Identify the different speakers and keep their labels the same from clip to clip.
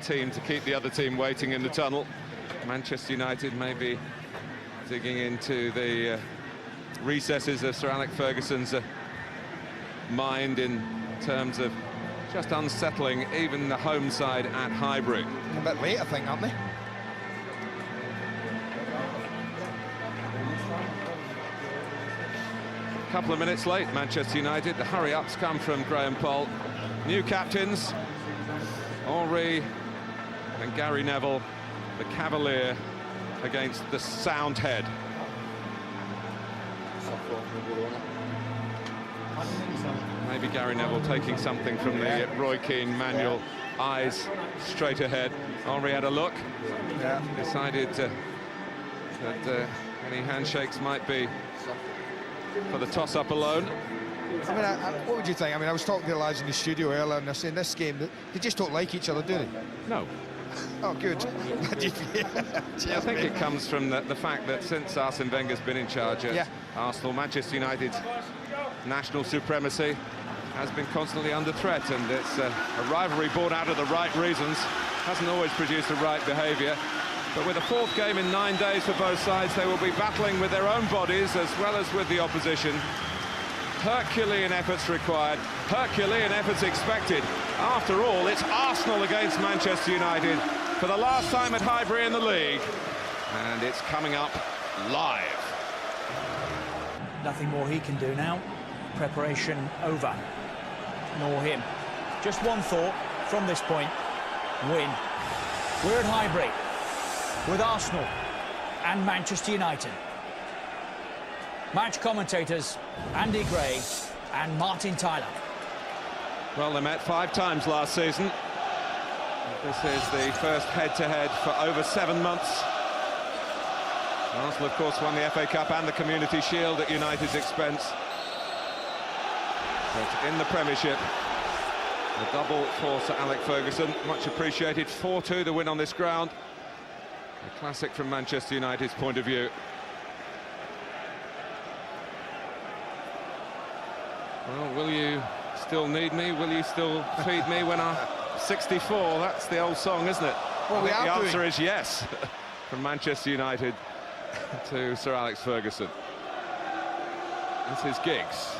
Speaker 1: team to keep the other team waiting in the tunnel. Manchester United may be digging into the recesses of Sir Alex Ferguson's mind in terms of just unsettling even the home side at Highbury.
Speaker 2: A bit late, I think, aren't they?
Speaker 1: A couple of minutes late, Manchester United. The hurry-ups come from Graham Poll. New captains, Henry and Gary Neville, the Cavalier against the Soundhead. Maybe Gary Neville taking something from the Roy Keane manual. Eyes straight ahead. Henry had a look. Decided that any handshakes might be for the toss-up alone.
Speaker 2: I mean, what would you think? I mean, I was talking to the lads in the studio earlier, and they're saying this game, they just don't like each other, do they?
Speaker 1: No.
Speaker 2: Oh, good.
Speaker 1: I think it comes from the fact that since Arsene Wenger's been in charge at Arsenal, Manchester United's national supremacy has been constantly under threat, and it's a rivalry born out of the right reasons, hasn't always produced the right behaviour. But with a fourth game in 9 days for both sides, they will be battling with their own bodies as well as with the opposition. Herculean efforts required, Herculean efforts expected. After all, it's Arsenal against Manchester United for the last time at Highbury in the league, and it's coming up live.
Speaker 3: Nothing more he can do now. Preparation over. Nor him. Just one thought from this point: win. We're at Highbury with Arsenal and Manchester United. Match commentators Andy Gray and Martin Tyler.
Speaker 1: Well, they met 5 times last season. This is the first head-to-head for over 7 months. Arsenal, of course, won the FA Cup and the Community Shield at United's expense. But in the Premiership, the double for Sir Alex Ferguson, much appreciated. 4-2 the win on this ground. A classic from Manchester United's point of view. Well, will you still need me? Will you still feed me when I'm 64? That's the old song, isn't it?
Speaker 2: Well,
Speaker 1: the answer is yes, from Manchester United to Sir Alex Ferguson. This is Giggs.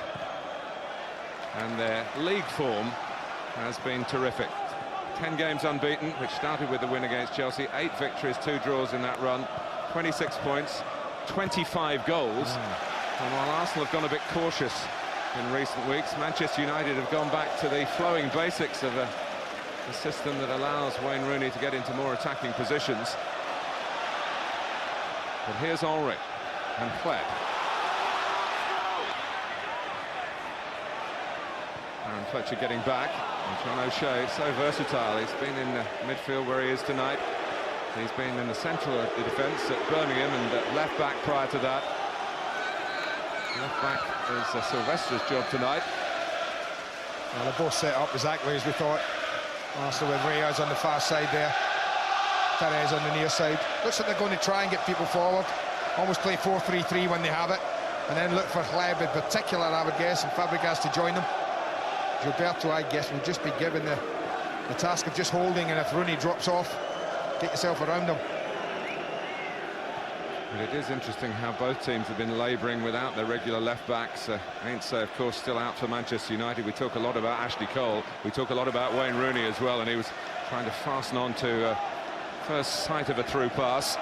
Speaker 1: And their league form has been terrific. 10 games unbeaten, which started with the win against Chelsea. 8 victories, 2 draws in that run. 26 points, 25 goals. And while Arsenal have gone a bit cautious in recent weeks, Manchester United have gone back to the flowing basics of a system that allows Wayne Rooney to get into more attacking positions. But here's Henry and Pled. Aaron Fletcher getting back, and John O'Shea, so versatile. He's been in the midfield where he is tonight. He's been in the central of the defence at Birmingham and at left back prior to that. Left back is Sylvester's job tonight.
Speaker 2: Well, they're both set up exactly as we thought. Arsenal with Reyes on the far side there, Perez on the near side. Looks like they're going to try and get people forward. Almost play 4-3-3 when they have it, and then look for Hleb in particular, I would guess, and Fabregas to join them. Gilberto, I guess, will just be given the task of just holding, and if Rooney drops off, get yourself around him.
Speaker 1: But it is interesting how both teams have been labouring without their regular left-backs. Ain't of course, still out for Manchester United. We talk a lot about Ashley Cole. We talk a lot about Wayne Rooney as well, and he was trying to fasten on to first sight of a through pass.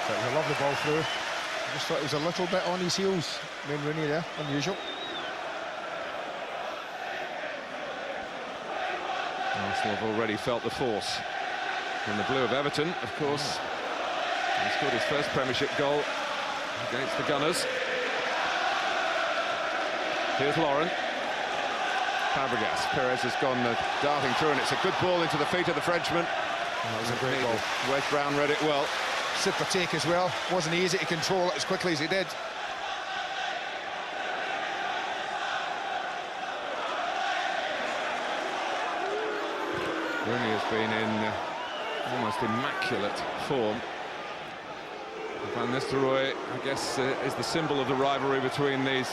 Speaker 2: So it was a lovely ball through. I just thought he was a little bit on his heels, Wayne Rooney there, unusual.
Speaker 1: Arsenal have already felt the force in the blue of Everton, of course. He scored his first Premiership goal against the Gunners. Here's Lauren. Fabregas. Perez has gone darting through, and it's a good ball into the feet of the Frenchman.
Speaker 2: That was a great ball.
Speaker 1: Wes Brown read it well.
Speaker 2: Super take as well. Wasn't easy to control it as quickly as he did.
Speaker 1: Rooney has been in almost immaculate form. Van Nistelrooy, I guess, is the symbol of the rivalry between these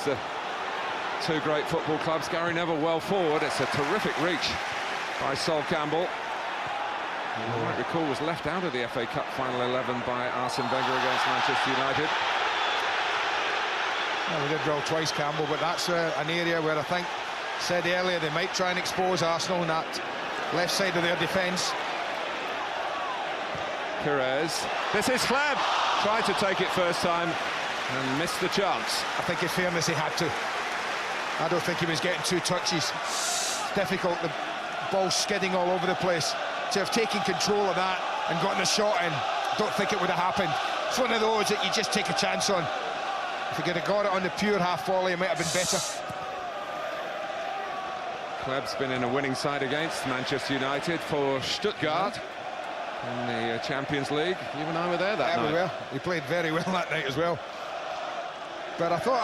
Speaker 1: two great football clubs. Gary Neville well forward. It's a terrific reach by Sol Campbell. You might recall was left out of the FA Cup final 11 by Arsene Wenger against Manchester United.
Speaker 2: Well, we did roll twice, Campbell, but that's an area where I think, said earlier, they might try and expose Arsenal on that left side of their defence.
Speaker 1: Perez. This is Hleb. Tried to take it first time and missed the chance.
Speaker 2: I think in fairness he had to. I don't think he was getting two touches. It's difficult, the ball skidding all over the place. To have taken control of that and gotten a shot in, I don't think it would have happened. It's one of those that you just take a chance on. If he could have got it on the pure half volley, it might have been better.
Speaker 1: Hleb's been in a winning side against Manchester United for Stuttgart in the Champions League. You and I were there that night.
Speaker 2: Well. He played very well that night as well. But I thought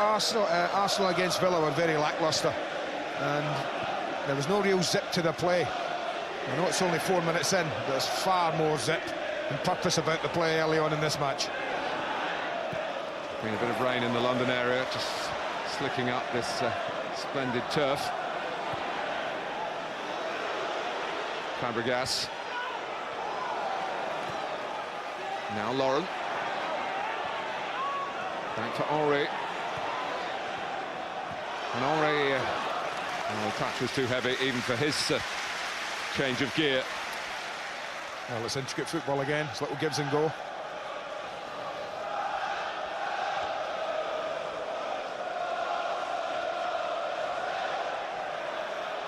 Speaker 2: Arsenal against Villa were very lacklustre, and there was no real zip to the play. I know it's only 4 minutes in, but there's far more zip and purpose about the play early on in this match.
Speaker 1: Been a bit of rain in the London area, just slicking up this splendid turf. Fabregas. Now Lauren. Back to Henry. And Henry, the touch was too heavy even for his change of gear.
Speaker 2: Well, it's intricate football again. It's little gives and go.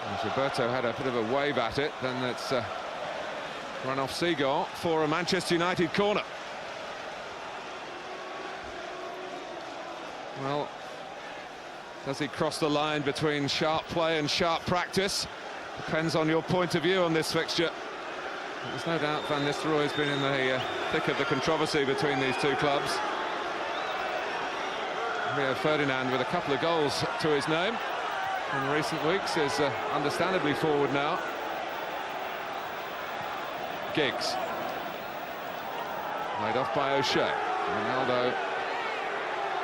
Speaker 1: And Roberto had a bit of a wave at it, then it's run off Seagull for a Manchester United corner. Well, does he cross the line between sharp play and sharp practice? Depends on your point of view on this fixture. There's no doubt Van Nistelrooy has been in the thick of the controversy between these two clubs. Rio Ferdinand with a couple of goals to his name in recent weeks is understandably forward now. Giggs. Laid off by O'Shea. Ronaldo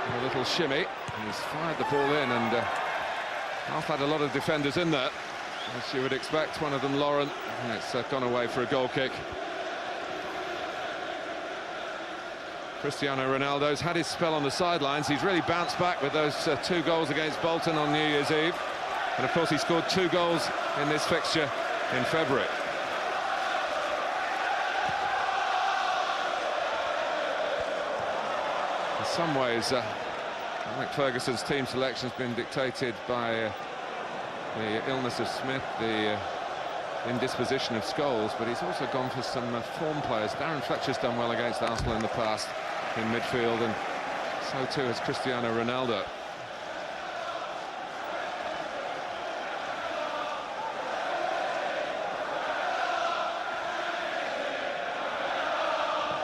Speaker 1: with a little shimmy. And he's fired the ball in, and Arsenal had a lot of defenders in there, as you would expect. One of them, Lauren, and it's gone away for a goal kick. Cristiano Ronaldo's had his spell on the sidelines. He's really bounced back with those 2 goals against Bolton on New Year's Eve. And of course he scored 2 goals in this fixture in February. In some ways, I think Ferguson's team selection has been dictated by the illness of Smith, the indisposition of Scholes, but he's also gone for some form players. Darren Fletcher's done well against Arsenal in the past in midfield, and so too has Cristiano Ronaldo.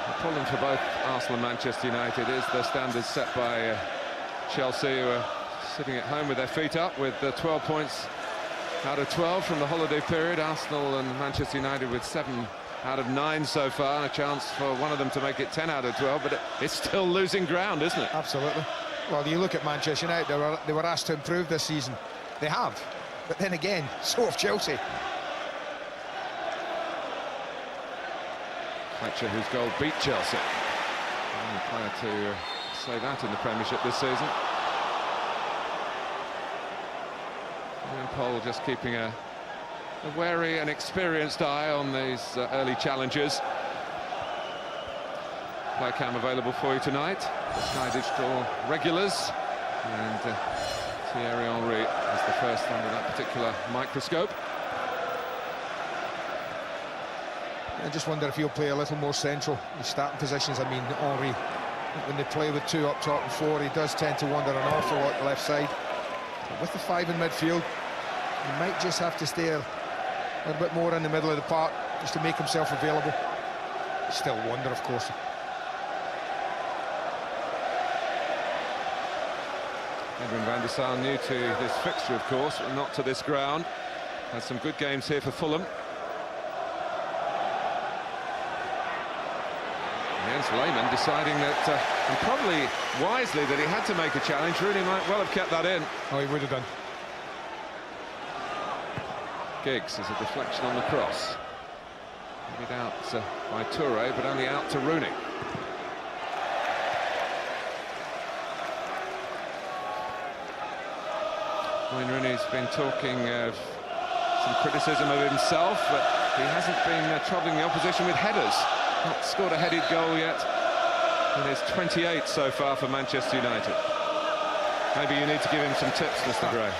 Speaker 1: The problem for both Arsenal and Manchester United is the standards set by Chelsea, who are sitting at home with their feet up with 12 points out of 12 from the holiday period. Arsenal and Manchester United with 7 out of 9 so far. A chance for one of them to make it 10 out of 12, but it's still losing ground, isn't it?
Speaker 2: Absolutely. Well, you look at Manchester United, they were asked to improve this season. They have. But then again, so have Chelsea.
Speaker 1: Fletcher, whose goal beat Chelsea. Only player to say that in the Premiership this season. And Paul just keeping a wary and experienced eye on these early challenges. Play cam available for you tonight. The Sky Digital regulars, and Thierry Henry is the first under that particular microscope.
Speaker 2: I just wonder if he'll play a little more central. His starting positions, I mean, Henry, when they play with 2 up top and 4, he does tend to wander an awful lot left side. But with the 5 in midfield, he might just have to stay a little bit more in the middle of the park just to make himself available. Still wonder, of course.
Speaker 1: Edwin van der Sar, new to this fixture, of course, but not to this ground. Had some good games here for Fulham. Jens Lehmann deciding that, and probably wisely, that he had to make a challenge. Rooney might well have kept that in.
Speaker 2: Oh, he would have done.
Speaker 1: Giggs as a deflection on the cross. Carried out by Toure, but only out to Rooney. Wayne Rooney's been talking of some criticism of himself, but he hasn't been troubling the opposition with headers. Not scored a headed goal yet. And there's 28 so far for Manchester United. Maybe you need to give him some tips, Mr. Gray.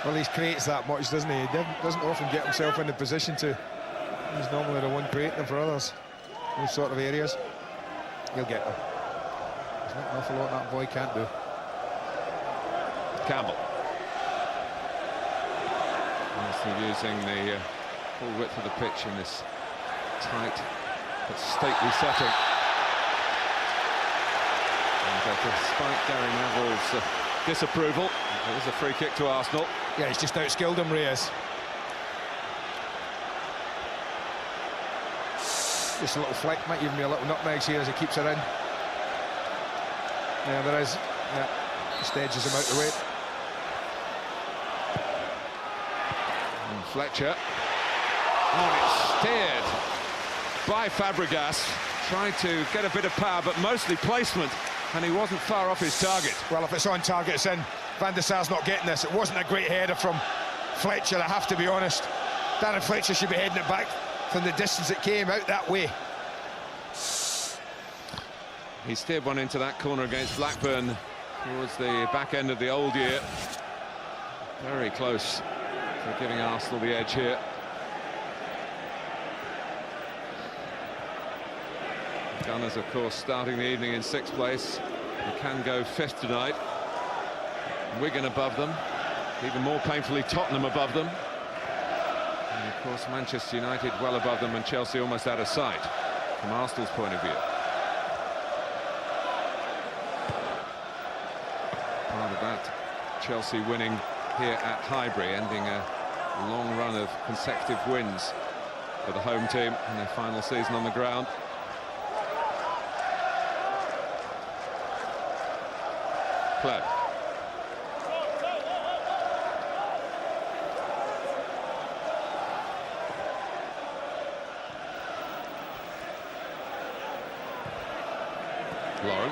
Speaker 2: Well, he creates that much, doesn't he? He doesn't often get himself in the position to. He's normally the one creating them for others. Those sort of areas. He'll get them. There's not an awful lot that boy can't do.
Speaker 1: Campbell. Arsenal using the full width of the pitch in this tight but stately setting. And despite Gary Neville's disapproval, it is a free kick to Arsenal.
Speaker 2: Yeah, he's just outskilled him, Reyes. Just a little flick, might even be a little nutmegs here as he keeps it in. Yeah, there is. Yeah, just edges him out the way.
Speaker 1: And Fletcher. Oh, it's steered by Fabregas. Tried to get a bit of power, but mostly placement, and he wasn't far off his target.
Speaker 2: Well, if it's on target, it's in. Van der Sar's not getting this. It wasn't a great header from Fletcher, I have to be honest. Darren Fletcher should be heading it back from the distance it came out that way.
Speaker 1: He steered one into that corner against Blackburn towards the back end of the old year. Very close to giving Arsenal the edge here. Gunners, of course, starting the evening in 6th place. They can go 5th tonight. Wigan above them. Even more painfully, Tottenham above them. And, of course, Manchester United well above them, and Chelsea almost out of sight from Arsenal's point of view. Part of that Chelsea winning here at Highbury, ending a long run of consecutive wins for the home team in their final season on the ground. Pleb. Lauren.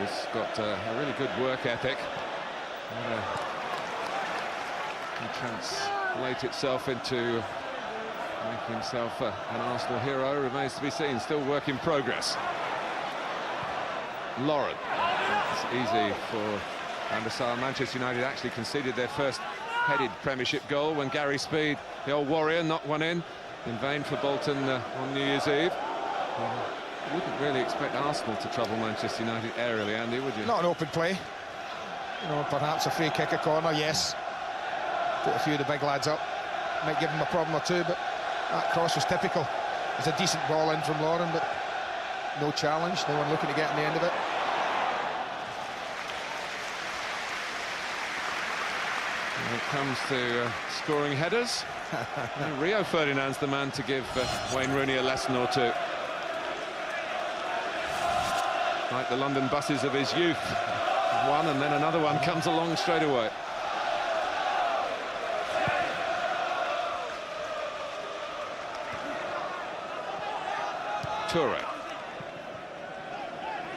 Speaker 1: He's got a really good work ethic. Can translate itself into making himself an Arsenal hero remains to be seen. Still work in progress. Lauren. It's easy for Van der Sar. Manchester United actually conceded their first headed Premiership goal when Gary Speed, the old warrior, knocked one in vain for Bolton on New Year's Eve. You wouldn't really expect Arsenal to trouble Manchester United aerially, Andy, would you?
Speaker 2: Not an open play. You know, perhaps a free kick, a corner, yes. Put a few of the big lads up. Might give them a problem or two, but that cross was typical. It's a decent ball in from Lauren, but no challenge. No one looking to get in the end of it.
Speaker 1: When it comes to scoring headers, Rio Ferdinand's the man to give Wayne Rooney a lesson or two. Like the London buses of his youth. One and then another one comes along straight away. Toure.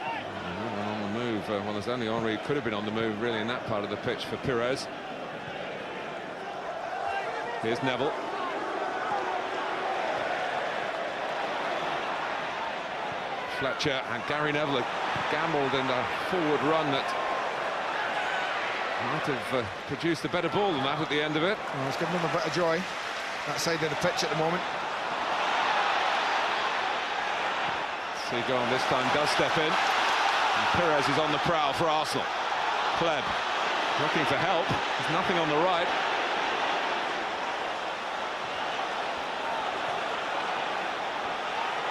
Speaker 1: On the move. Well, there's only Henry could have been on the move really in that part of the pitch for Pires. Here's Neville. Fletcher and Gary Neville gambled in a forward run that might have produced a better ball than that at the end of it.
Speaker 2: Well, it's giving them a bit of joy, that side of the pitch at the moment.
Speaker 1: Seagon this time does step in. And Pires is on the prowl for Arsenal. Pleb looking for help. There's nothing on the right.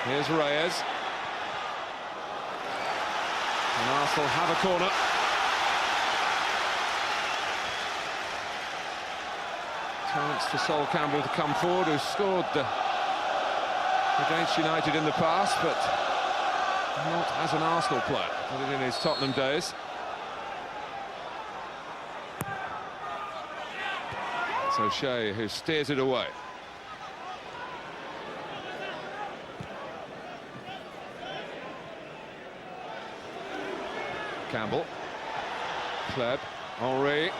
Speaker 1: Here's Reyes. And Arsenal have a corner. Chance for Sol Campbell to come forward, who scored against United in the past, but not as an Arsenal player, but in his Tottenham days. It's O'Shea who steers it away. Campbell, Kleb, Henry.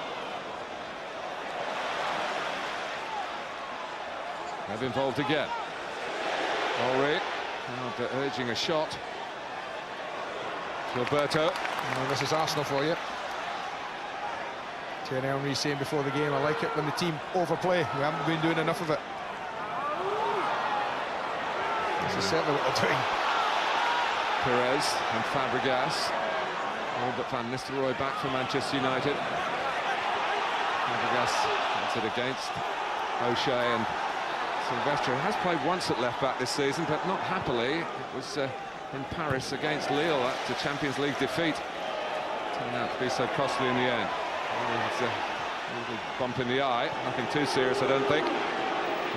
Speaker 1: Kleb involved again. Henry, now urging a shot. Gilberto.
Speaker 2: Well, this is Arsenal for you. Thierry Henry saying before the game, I like it when the team overplay. We haven't been doing enough of it. This is certainly what they're doing.
Speaker 1: Perez and Fabregas. All but Van Nistelrooy back for Manchester United. Fabregas gets it against O'Shea, and Silvestre has played once at left-back this season, but not happily. It was in Paris against Lille, that's a Champions League defeat. Turned out to be so costly in the end. It's a little bump in the eye, nothing too serious, I don't think.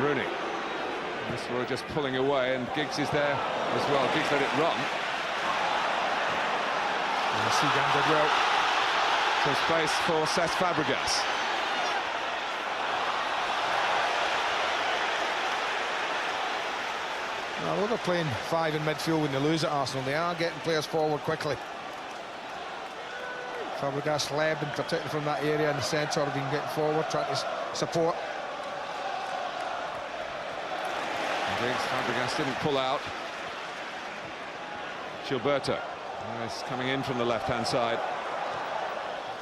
Speaker 1: Rooney. Nistelrooy just pulling away, and Giggs is there as well. Giggs let it run.
Speaker 2: Seagan did well.
Speaker 1: Some space for Cesc Fabregas.
Speaker 2: Although they're playing 5 in midfield when they lose at Arsenal, they are getting players forward quickly. Fabregas, Kleb, in particular from that area in the centre, have been getting forward, trying to support.
Speaker 1: Giggs, Fabregas didn't pull out. Gilberto is coming in from the left-hand side.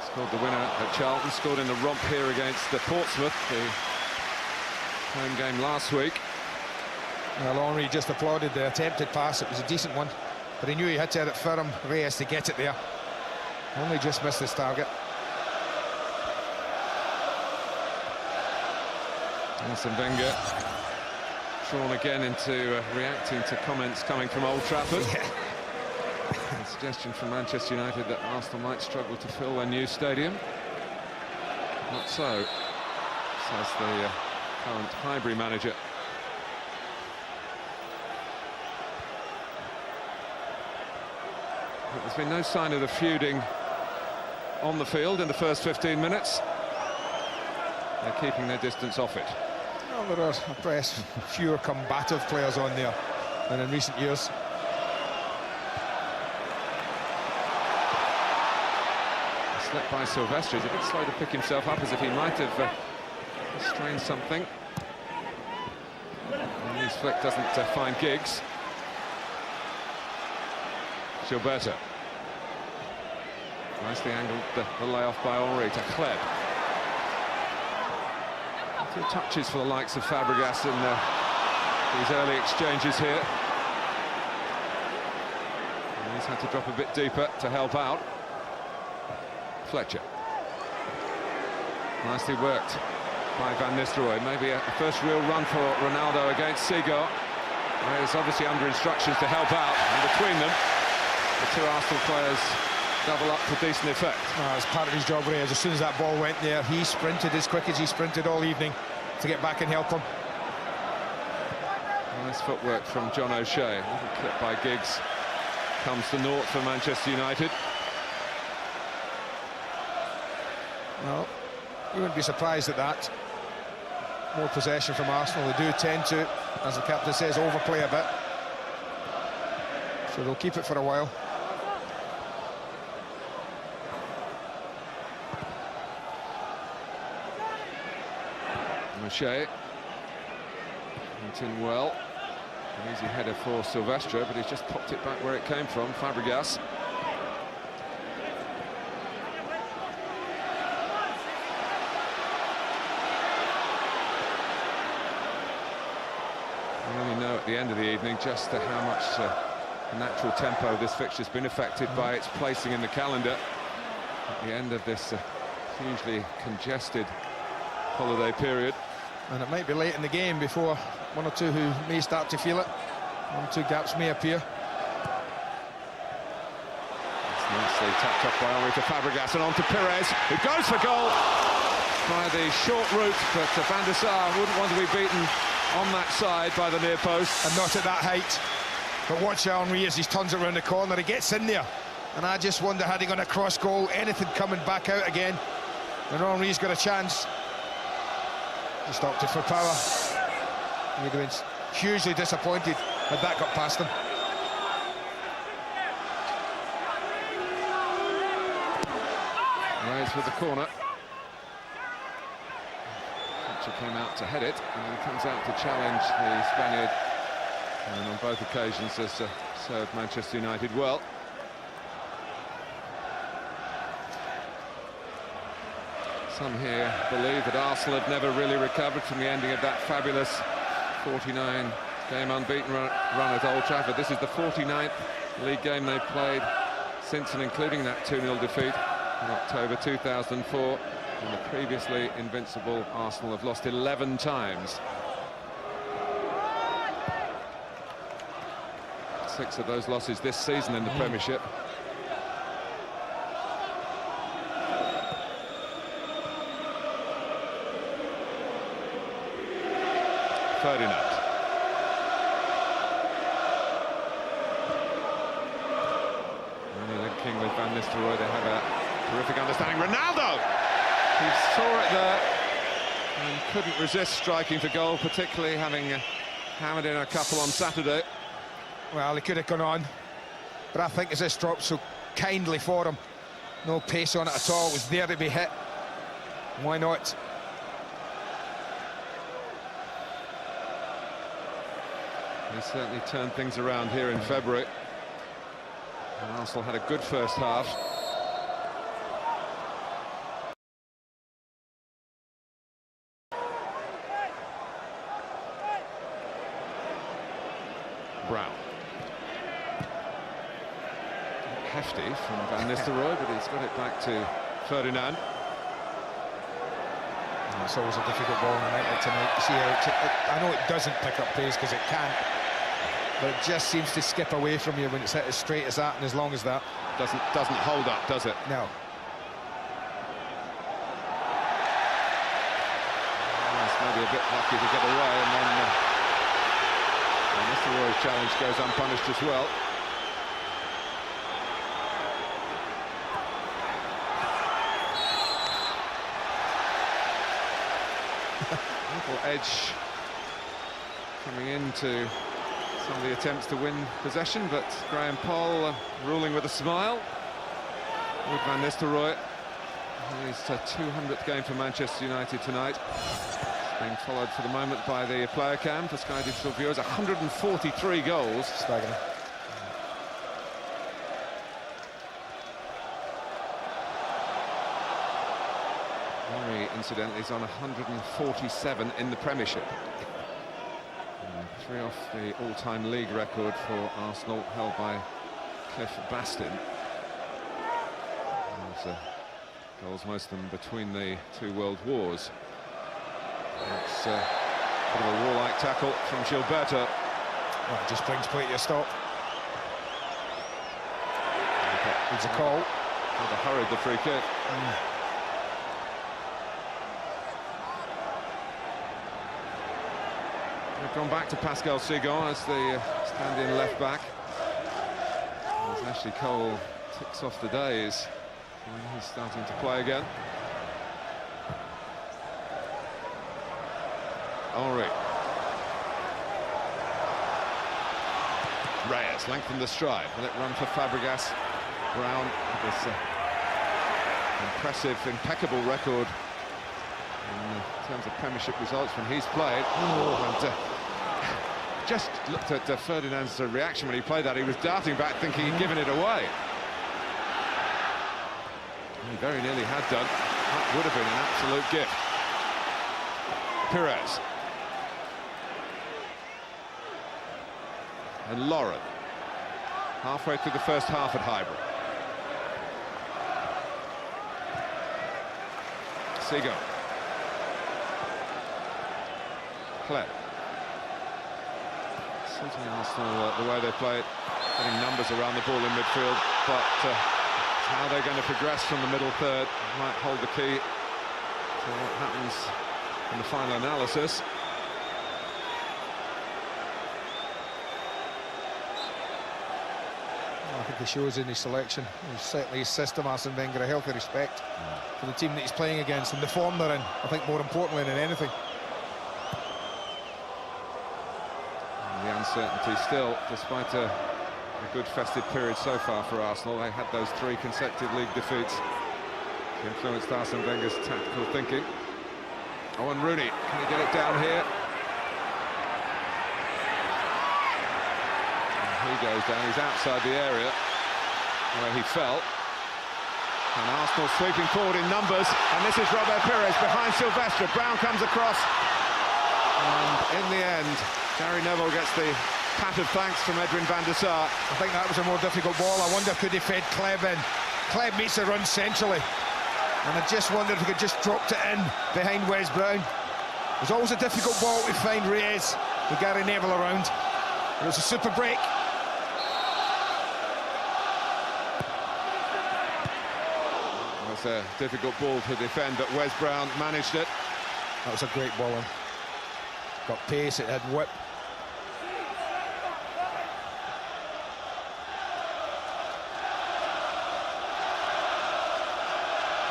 Speaker 1: Scored the winner at Charlton, scored in the romp here against Portsmouth, the home game last week.
Speaker 2: Well, Henry just applauded the attempted pass. It was a decent one, but he knew he had to have it firm Reyes to get it there. Only just missed his target.
Speaker 1: Arsene Wenger drawn again into reacting to comments coming from Old Trafford.
Speaker 2: Yeah.
Speaker 1: A suggestion from Manchester United that Arsenal might struggle to fill their new stadium. Not so, says the current Highbury manager. But there's been no sign of the feuding on the field in the first 15 minutes. They're keeping their distance off it.
Speaker 2: Well, there are fewer combative players on there than in recent years.
Speaker 1: Slipped by Silvestre. He's a bit slow to pick himself up, as if he might have strained something. And his flick doesn't find Giggs. Gilberto. Nicely angled the layoff by Henry to Kleb. 2 touches for the likes of Fabregas in these early exchanges here. And he's had to drop a bit deeper to help out. Fletcher. Nicely worked by Van Nistelrooy. Maybe a first real run for Ronaldo against Seagull. He's obviously under instructions to help out, and between them, the 2 Arsenal players double up for decent effect.
Speaker 2: As part of his job, Reyes, as soon as that ball went there, he sprinted as quick as he sprinted all evening to get back and help him.
Speaker 1: Nice footwork from John O'Shea. Little clip by Giggs. Comes to naught for Manchester United.
Speaker 2: Well, you wouldn't be surprised at that. More possession from Arsenal. They do tend to, as the captain says, overplay a bit. So they'll keep it for a while.
Speaker 1: O'Shea went in well. An easy header for Silvestre, but he's just popped it back where it came from. Fabregas. We only know at the end of the evening just how much natural tempo this fixture's been affected by its placing in the calendar at the end of this hugely congested holiday period.
Speaker 2: And it might be late in the game before one or two who may start to feel it. 1 or 2 gaps may appear.
Speaker 1: It's nicely tapped up by Henry to Fabregas and on to Perez, who goes for goal by the short route, but Van der Sar wouldn't want to be beaten on that side by the near post.
Speaker 2: And not at that height. But watch Henry as he turns it around the corner, he gets in there. And I just wonder, had he gone a cross goal, anything coming back out again. And Henry's got a chance. He stopped it for power. He'd have been hugely disappointed had that got past him.
Speaker 1: Reyes with the corner. Fletcher came out to head it, and he comes out to challenge the Spaniard. And on both occasions has served Manchester United well. Some here believe that Arsenal have never really recovered from the ending of that fabulous 49-game unbeaten run at Old Trafford. This is the 49th league game they've played since and including that 2-0 defeat in October 2004. And the previously invincible Arsenal have lost 11 times. 6 of those losses this season in the Premiership. Ferdinand. Really linking with Van Nistelrooy, they have a terrific understanding. Ronaldo! He saw it there and couldn't resist striking for goal, particularly having hammered in a couple on Saturday.
Speaker 2: Well, he could have gone on, but I think as this dropped so kindly for him, no pace on it at all, it was there to be hit. Why not?
Speaker 1: He certainly turned things around here in February. And Arsenal had a good first half. Brown. Hefty from Van Nistelrooy, but he's got it back to Ferdinand.
Speaker 2: It's always a difficult ball in the net tonight. You see how I know it doesn't pick up pace because it can't, but it just seems to skip away from you when it's hit as straight as that and as long as that.
Speaker 1: Doesn't hold up, does it?
Speaker 2: No.
Speaker 1: It's maybe a bit lucky to get away, and then Mr. Roy's challenge goes unpunished as well. Little edge coming into some of the attempts to win possession, but Graham Poll ruling with a smile with Van Nistelrooy. His 200th game for Manchester United tonight. It's being followed for the moment by the player cam for Sky Digital viewers. 143 goals.
Speaker 2: Staggering.
Speaker 1: Henry, incidentally, is on 147 in the Premiership. 3 off the all-time league record for Arsenal, held by Cliff Bastin. Goals, most of them between the 2 world wars. It's a bit of a warlike tackle from Gilberto.
Speaker 2: Well, it just brings play to a stop. It's a call.
Speaker 1: Rather hurried the free kick. They've gone back to Pascal Cygan as the stand-in left-back. As Ashley Cole ticks off the days when he's starting to play again. Henry. Reyes lengthened the stride. Will it run for Fabregas? Brown with this impressive, impeccable record in terms of Premiership results when he's played. And just looked at Ferdinand's reaction when he played that. He was darting back thinking he'd given it away. He very nearly had done. That would have been an absolute gift. Pires. And Lauren. Halfway through the first half at Highbury. Cygan. Clef. Suiting Arsenal the way they play it, getting numbers around the ball in midfield, but how they're going to progress from the middle third might hold the key to what happens in the final analysis.
Speaker 2: think it shows in his selection. Certainly his system, Arsene Wenger, a healthy respect for the team that he's playing against and the form they're in. I think more importantly than anything.
Speaker 1: And the uncertainty still, despite a good festive period so far for Arsenal. They had those 3 consecutive league defeats. Influenced Arsene Wenger's tactical thinking. Owen Rooney, can he get it down here? He goes down, he's outside the area where he fell. And Arsenal sweeping forward in numbers, and this is Robert Pires behind Silvestre. Brown comes across, and in the end, Gary Neville gets the pat of thanks from Edwin van der Sar.
Speaker 2: I think that was a more difficult ball. I wonder could he fed Kleb in. Kleb meets the run centrally, and I just wondered if he could just dropped it in behind Wes Brown. There's always a difficult ball to find Reyes with Gary Neville around. It was a super break.
Speaker 1: It's a difficult ball to defend, but Wes Brown managed it.
Speaker 2: That was a great ball in. Got pace, it had whip.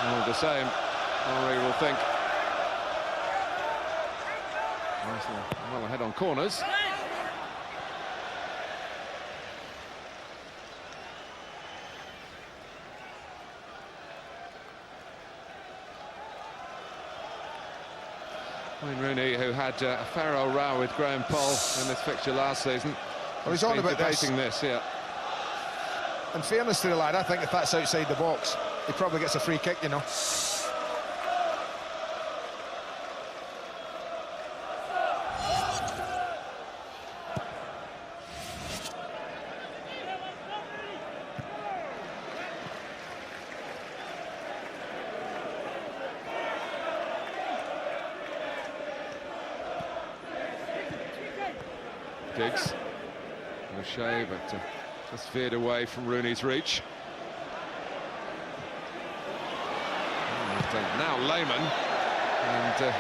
Speaker 1: All the same, Henry will think. Arsenal well ahead on corners. Wayne Rooney, who had a fair old row with Graham Poll in this fixture last season.
Speaker 2: Well, he's on about
Speaker 1: debating this, yeah.
Speaker 2: In fairness to the lad, I think if that's outside the box, he probably gets a free kick, you know.
Speaker 1: Giggs, O'Shea, but just veered away from Rooney's reach. And now Lehmann, and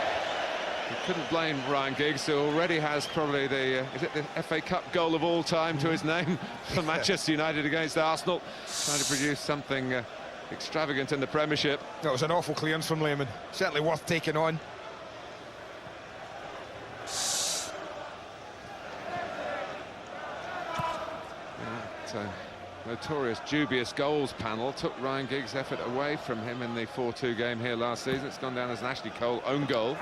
Speaker 1: you couldn't blame Ryan Giggs, who already has probably the is it the FA Cup goal of all time to his name for Manchester United against Arsenal, trying to produce something extravagant in the Premiership.
Speaker 2: That was an awful clearance from Lehmann, certainly worth taking on.
Speaker 1: Notorious dubious goals panel took Ryan Giggs' effort away from him in the 4-2 game here last season. It's gone down as an Ashley Cole own goal.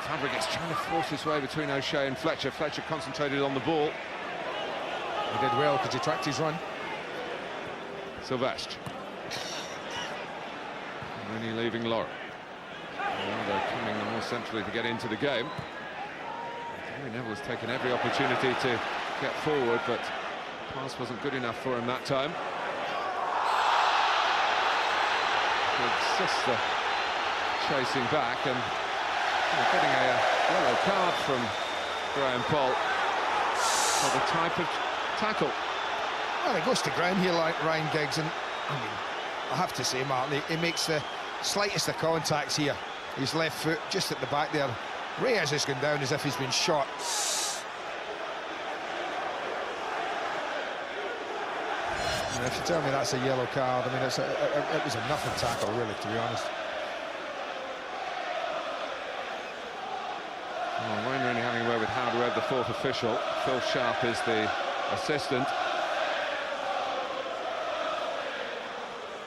Speaker 1: Fabregas trying to force his way between O'Shea and Fletcher. Fletcher concentrated on the ball.
Speaker 2: He did well because he tracked his run.
Speaker 1: Silvestre. Rooney leaving Laura. Ronaldo coming more centrally to get into the game. Gary Neville has taken every opportunity to get forward, but the pass wasn't good enough for him that time. Sister chasing back and getting a yellow card from Graham Poll for the type of tackle.
Speaker 2: Well, he goes to ground here like Ryan Giggs, and I mean, I have to say, Martin, he makes the slightest of contacts here. His left foot just at the back there. Reyes has gone down as if he's been shot. And if you tell me that's a yellow card, I mean, it was a nothing tackle, really, to be honest.
Speaker 1: Well, Wayne Rooney having a word with Howard Webb, the 4th official. Phil Sharp is the assistant.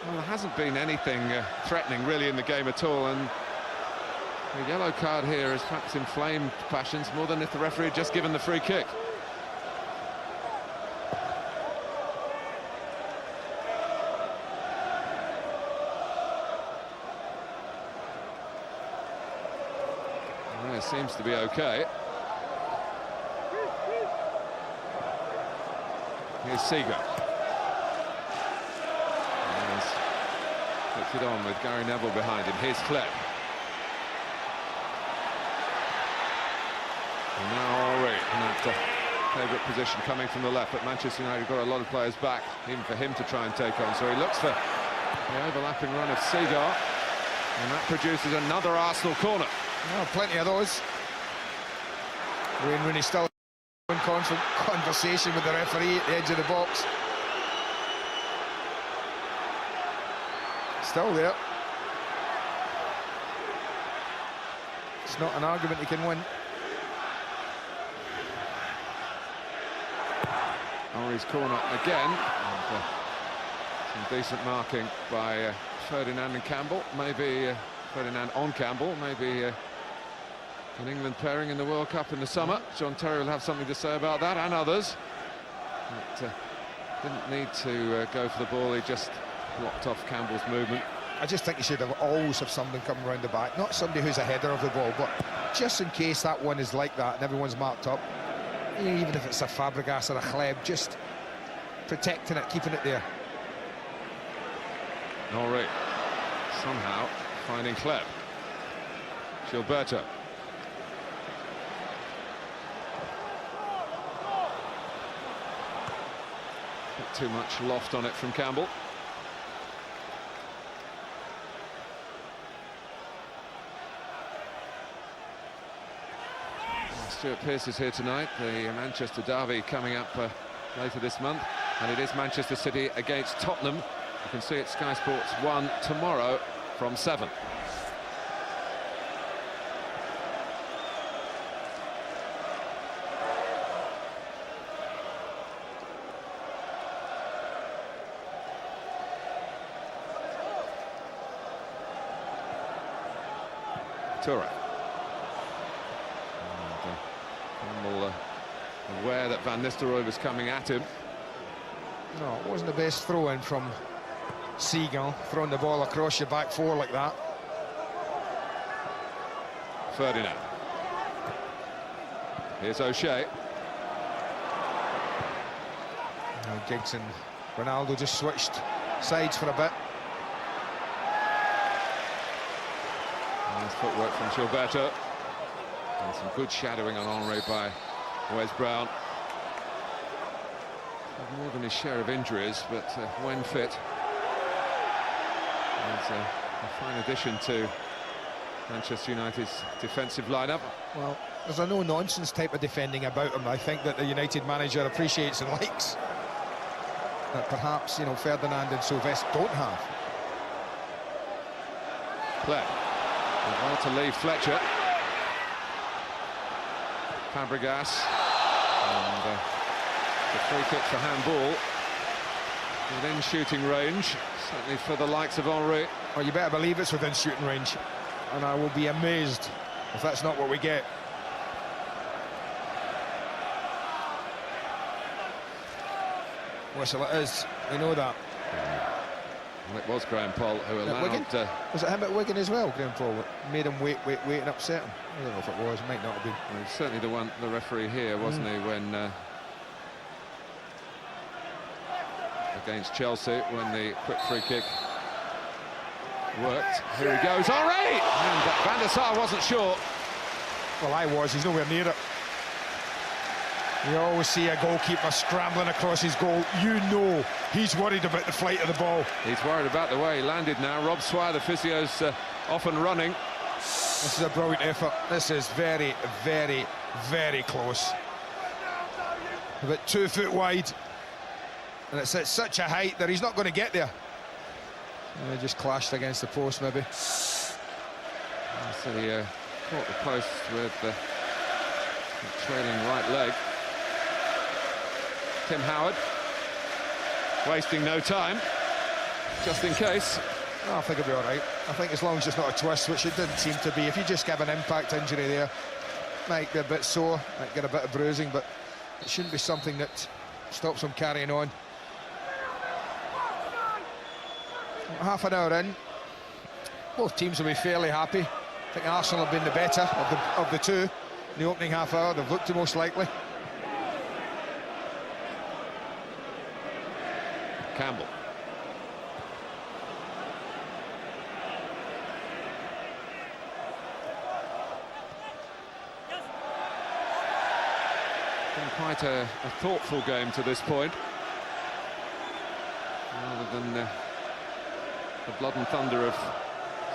Speaker 1: Well, there hasn't been anything threatening, really, in the game at all, and the yellow card here has perhaps inflamed passions more than if the referee had just given the free kick. Well, it seems to be okay. Here's Seager. Puts it on with Gary Neville behind him. Here's Kleb. And now Henry in that favourite position coming from the left, but Manchester United got a lot of players back, even for him to try and take on. So he looks for the overlapping run of Seager, and that produces another Arsenal corner.
Speaker 2: Well, plenty of those. Wayne Rooney still conversation with the referee at the edge of the box. Still there. It's not an argument he can win.
Speaker 1: Henry's corner again. And, some decent marking by Ferdinand and Campbell. Maybe Ferdinand on Campbell. Maybe an England pairing in the World Cup in the summer. John Terry will have something to say about that, and others. But, didn't need to go for the ball. He just blocked off Campbell's movement.
Speaker 2: I just think you should always have somebody coming around the back. Not somebody who's a header of the ball, but just in case that one is like that and everyone's marked up. Even if it's a Fabregas or a Hleb, just protecting it, keeping it there.
Speaker 1: Henry somehow finding Hleb. Gilberto. Not too much loft on it from Campbell. Stuart Pearce is here tonight. The Manchester derby coming up later this month, and it is Manchester City against Tottenham. You can see it Sky Sports 1 tomorrow from 7. Toure. Campbell aware that Van Nistelrooy was coming at him.
Speaker 2: No, it wasn't the best throw-in from Seagal, throwing the ball across your back four like that.
Speaker 1: Ferdinand. Here's O'Shea.
Speaker 2: Giggs and Ronaldo just switched sides for a bit.
Speaker 1: Nice footwork from Gilberto. And some good shadowing on Henry by Wes Brown. More than his share of injuries, but when fit, he's a fine addition to Manchester United's defensive lineup.
Speaker 2: Well, there's a no-nonsense type of defending about him. I think that the United manager appreciates and likes. That perhaps, you know, Ferdinand and Sylvestre don't have.
Speaker 1: Hleb. Well to leave Fletcher. Fabregas. And the free kick for handball. Within shooting range, certainly for the likes of Henry.
Speaker 2: Well, you better believe it's within shooting range. And I will be amazed if that's not what we get. Whistle it is, we know that.
Speaker 1: Well, it was Graham Poll who allowed...
Speaker 2: Was it him at Wigan as well, Graham Poll? Made him wait and upset him? I don't know if it was, it might not have been.
Speaker 1: Well, certainly the referee here, wasn't he, when... against Chelsea, when the quick free kick worked. Here he goes, Henry! And Van der Sar wasn't sure.
Speaker 2: Well, I was, he's nowhere near it. You always see a goalkeeper scrambling across his goal. You know he's worried about the flight of the ball.
Speaker 1: He's worried about the way he landed now. Rob Swire, the physio's off and running.
Speaker 2: This is a brilliant effort. This is very, very, very close. About 2 foot wide. And it's at such a height that he's not going to get there. And he just clashed against the post, maybe.
Speaker 1: So he caught the post with the trailing right leg. Tim Howard, wasting no time, just in case.
Speaker 2: Oh, I think it'll be all right. I think as long as it's not a twist, which it didn't seem to be. If you just have an impact injury there, might be a bit sore, might get a bit of bruising, but it shouldn't be something that stops him carrying on. Half an hour in, both teams will be fairly happy. I think Arsenal have been the better of the two in the opening half hour. They've looked the most likely.
Speaker 1: Campbell. Been quite a thoughtful game to this point, rather than the blood and thunder of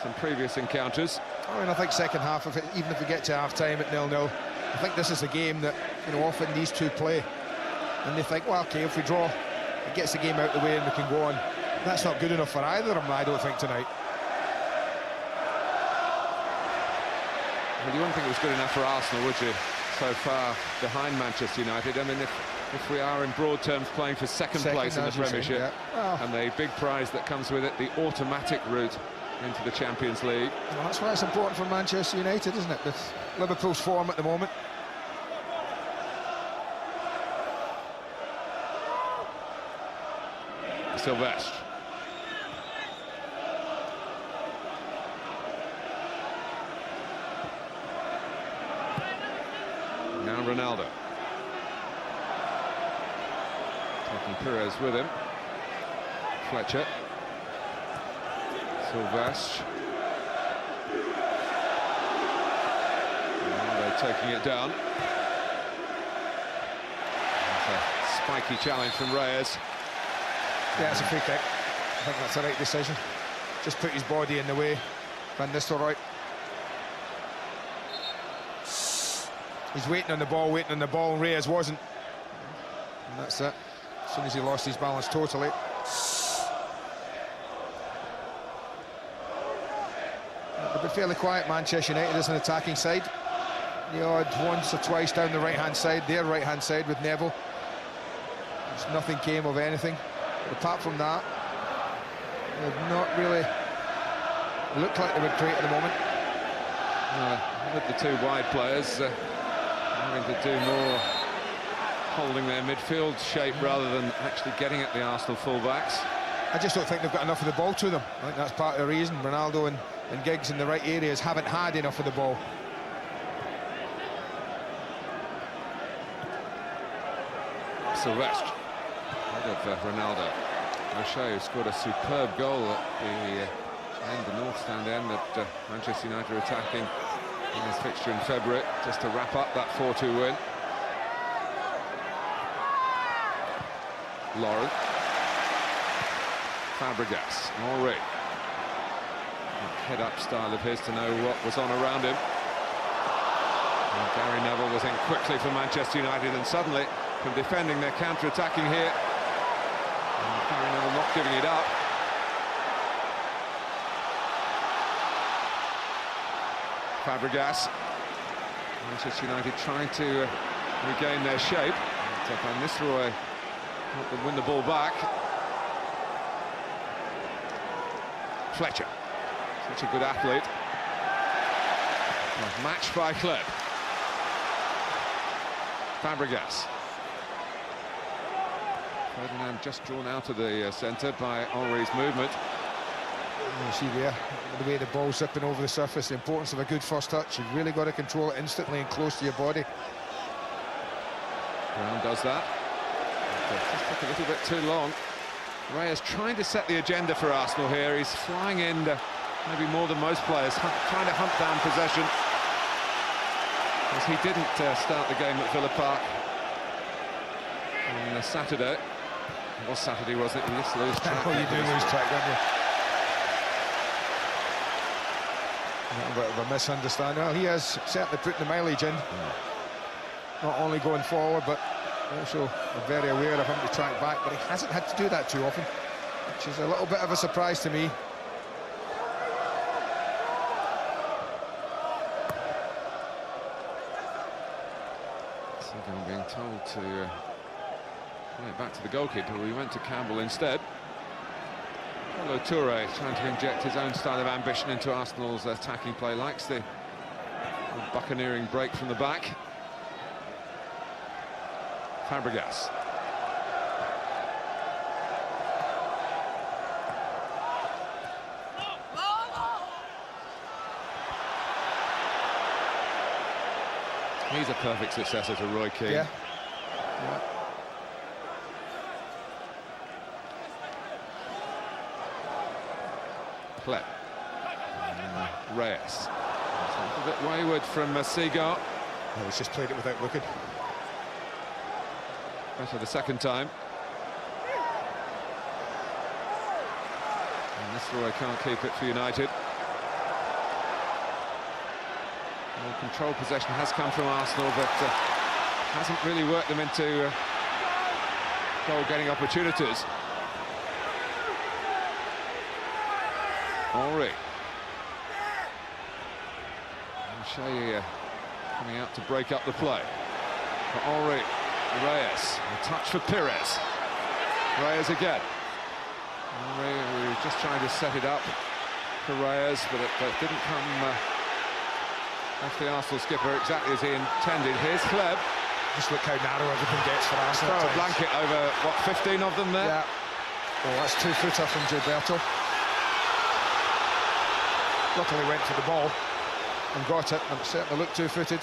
Speaker 1: some previous encounters.
Speaker 2: I mean, I think second half, even if we get to half-time at 0-0, I think this is a game that you know, often these two play, and they think, well, okay, if we draw, it gets the game out of the way and we can go on. That's not good enough for either of them, I don't think, tonight.
Speaker 1: Well, you wouldn't think it was good enough for Arsenal, would you? So far behind Manchester United. I mean, if we are in broad terms playing for second place in the Premiership,
Speaker 2: well,
Speaker 1: and the big prize that comes with it, the automatic route into the Champions League.
Speaker 2: Well, that's why it's important for Manchester United, isn't it? With Liverpool's form at the moment.
Speaker 1: Sylvestre. Now Ronaldo. Taking Pires with him. Fletcher. Sylvestre. Ronaldo taking it down. That's a spiky challenge from Reyes.
Speaker 2: Yeah, it's a free kick. I think that's the right decision. Just put his body in the way. Van Nistelrooy. He's waiting on the ball, and Reyes wasn't. And that's it. As soon as he lost his balance totally. They've been fairly quiet, Manchester United, as an attacking side. The odd once or twice down the right-hand side, their right-hand side with Neville. Just nothing came of anything. But apart from that, they've not really looked like they would create at the moment.
Speaker 1: With the two wide players having to do more holding their midfield shape rather than actually getting at the Arsenal fullbacks.
Speaker 2: I just don't think they've got enough of the ball to them. I think that's part of the reason. Ronaldo and Giggs in the right areas haven't had enough of the ball.
Speaker 1: Sylvestre ahead of Ronaldo. O'Shea scored a superb goal at the end, the north stand end that Manchester United are attacking in this fixture in February, just to wrap up that 4-2 win. Lauren. Fabregas. Henry. Head-up style of his to know what was on around him. And Gary Neville was in quickly for Manchester United, and suddenly, from defending, they're counter-attacking here. And Gary Neville not giving it up. Fabregas. Manchester United trying to regain their shape. Van Nistelrooy win the ball back. Fletcher, such a good athlete. Matched by Kleb. Fabregas. Ferdinand just drawn out of the centre by Henry's movement.
Speaker 2: You see there, the way the ball's zipping over the surface, the importance of a good first touch. You've really got to control it instantly and close to your body.
Speaker 1: Brown does that. Just took a little bit too long. Reyes trying to set the agenda for Arsenal here. He's flying in maybe more than most players, trying to hunt down possession. As he didn't start the game at Villa Park on Saturday. It was Saturday, wasn't it? You just lose track.
Speaker 2: Oh, you do lose track, don't you? A little bit of a misunderstanding. Well, he has certainly put the mileage in. Not only going forward, but also very aware of him to track back, but he hasn't had to do that too often, which is a little bit of a surprise to me.
Speaker 1: Seagull being told to play it back to the goalkeeper. We went to Campbell instead. Kolo Touré trying to inject his own style of ambition into Arsenal's attacking play, likes the buccaneering break from the back. Fabregas. He's a perfect successor to Roy Keane.
Speaker 2: Yeah.
Speaker 1: Kleb. Reyes. A bit wayward from Seagull.
Speaker 2: Oh, he's just played it without looking.
Speaker 1: Better the second time. And Nistelrooy can't keep it for United. More control possession has come from Arsenal, but hasn't really worked them into goal-getting opportunities. Henry. Shea coming out to break up the play. For Henry, Reyes, a touch for Pires. Reyes again. Henry, we were just trying to set it up for Reyes, but it didn't come off the Arsenal skipper exactly as he intended. Here's Hleb.
Speaker 2: Just look how narrow everything gets for Arsenal.
Speaker 1: Throw a blanket over, what, 15 of them there?
Speaker 2: Yeah. Oh, that's 2-footer from Gilberto. Luckily went for the ball and got it, and it certainly looked two-footed.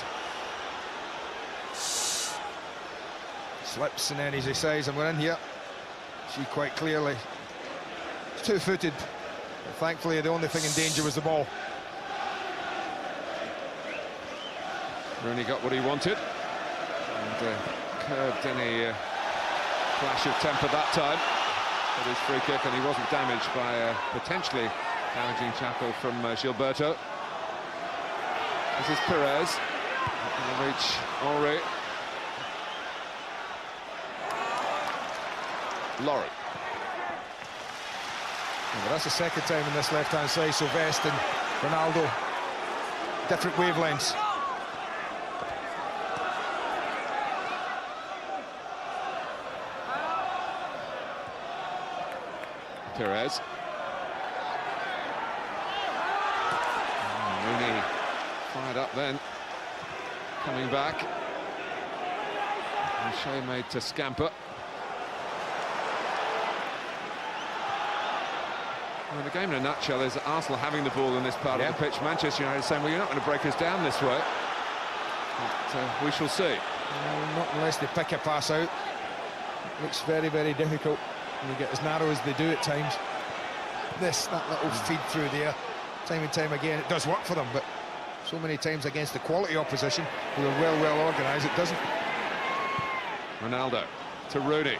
Speaker 2: Slips, and then as he says, and we're in here. See quite clearly. It's two-footed. Thankfully, the only thing in danger was the ball.
Speaker 1: Rooney got what he wanted. And curbed any clash of temper that time. With his free kick, and he wasn't damaged by potentially damaging tackle from Gilberto. This is Pires. Going to reach Henry. Lauren.
Speaker 2: But that's the second time in this left-hand side, Sylvestre and Ronaldo. Different wavelengths.
Speaker 1: Pires. Rooney fired up then. Coming back. And Shea made to scamper. Well, the game in a nutshell is Arsenal having the ball in this part of the pitch. Manchester United saying, well, you're not going to break us down this way. But we shall see.
Speaker 2: Not unless they pick a pass out. It looks very, very difficult when you get as narrow as they do at times. That little feed through there, time and time again, it does work for them, but so many times against the quality opposition who are well organised, it doesn't.
Speaker 1: Ronaldo to Rooney.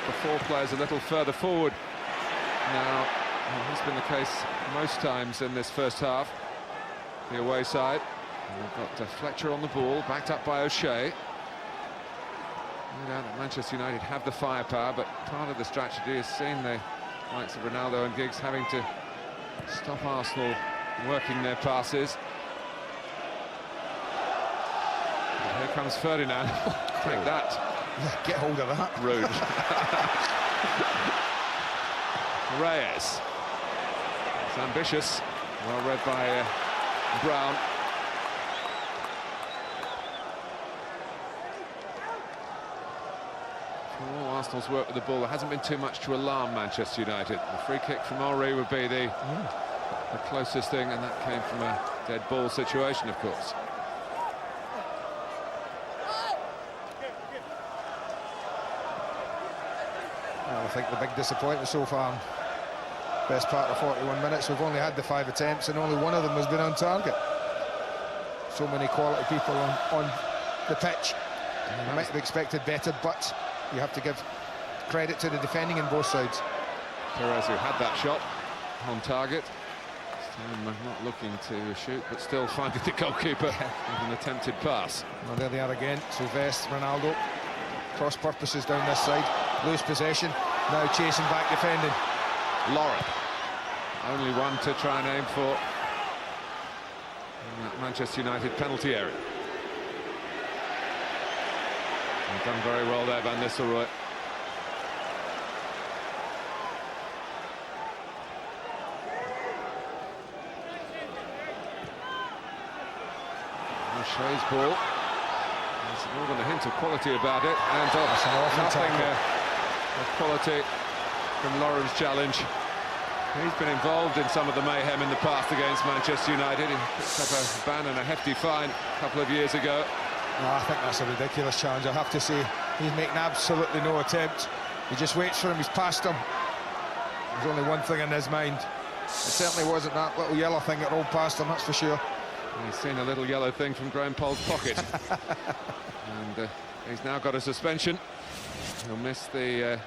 Speaker 1: The four players a little further forward now. That's been the case most times in this first half. The away side. And we've got Fletcher on the ball, backed up by O'Shea. No doubt that Manchester United have the firepower, but part of the strategy is seeing the likes of Ronaldo and Giggs having to stop Arsenal working their passes. And here comes Ferdinand. Take that.
Speaker 2: Get hold of that.
Speaker 1: Rude. Reyes. It's ambitious. Well read by Brown. For all Arsenal's work with the ball, there hasn't been too much to alarm Manchester United. The free kick from Henry would be the closest thing, and that came from a dead ball situation, of course.
Speaker 2: I think the big disappointment so far, best part of 41 minutes, we've only had the 5 attempts and only one of them has been on target. So many quality people on the pitch. I might have expected better, but you have to give credit to the defending in both sides.
Speaker 1: Pires, who had that shot on target, not looking to shoot, but still finding the goalkeeper with an attempted pass.
Speaker 2: Well, there they are again, Sylvestre, Ronaldo, cross purposes down this side, lose possession. Now chasing back, defending.
Speaker 1: Lauren, only one to try and aim for in that Manchester United penalty area. And done very well there, Van Nistelrooy. O'Shea's ball. There's more than a hint of quality about it, and nothing of quality from Lauren's challenge. He's been involved in some of the mayhem in the past against Manchester United. He picked up a ban and a hefty fine a couple of years ago.
Speaker 2: No, I think that's a ridiculous challenge, I have to say. He's making absolutely no attempt. He just waits for him, he's past him. There's only one thing in his mind. It certainly wasn't that little yellow thing that rolled past him, that's for sure.
Speaker 1: And he's seen a little yellow thing from Graham Poll's pocket. And he's now got a suspension. He'll miss the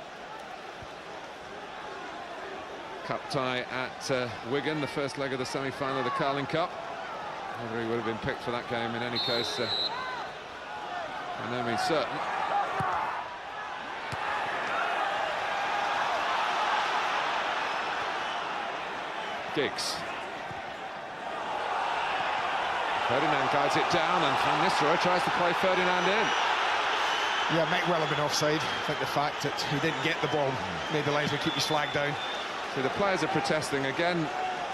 Speaker 1: cup tie at Wigan, the first leg of the semi-final of the Carling Cup. Whether he would have been picked for that game, in any case, no means certain. Giggs. Ferdinand guides it down, and Van Nistelrooy tries to play Ferdinand in.
Speaker 2: Yeah, might well have been offside. I think the fact that he didn't get the ball made the linesman keep his flag down.
Speaker 1: So the players are protesting again.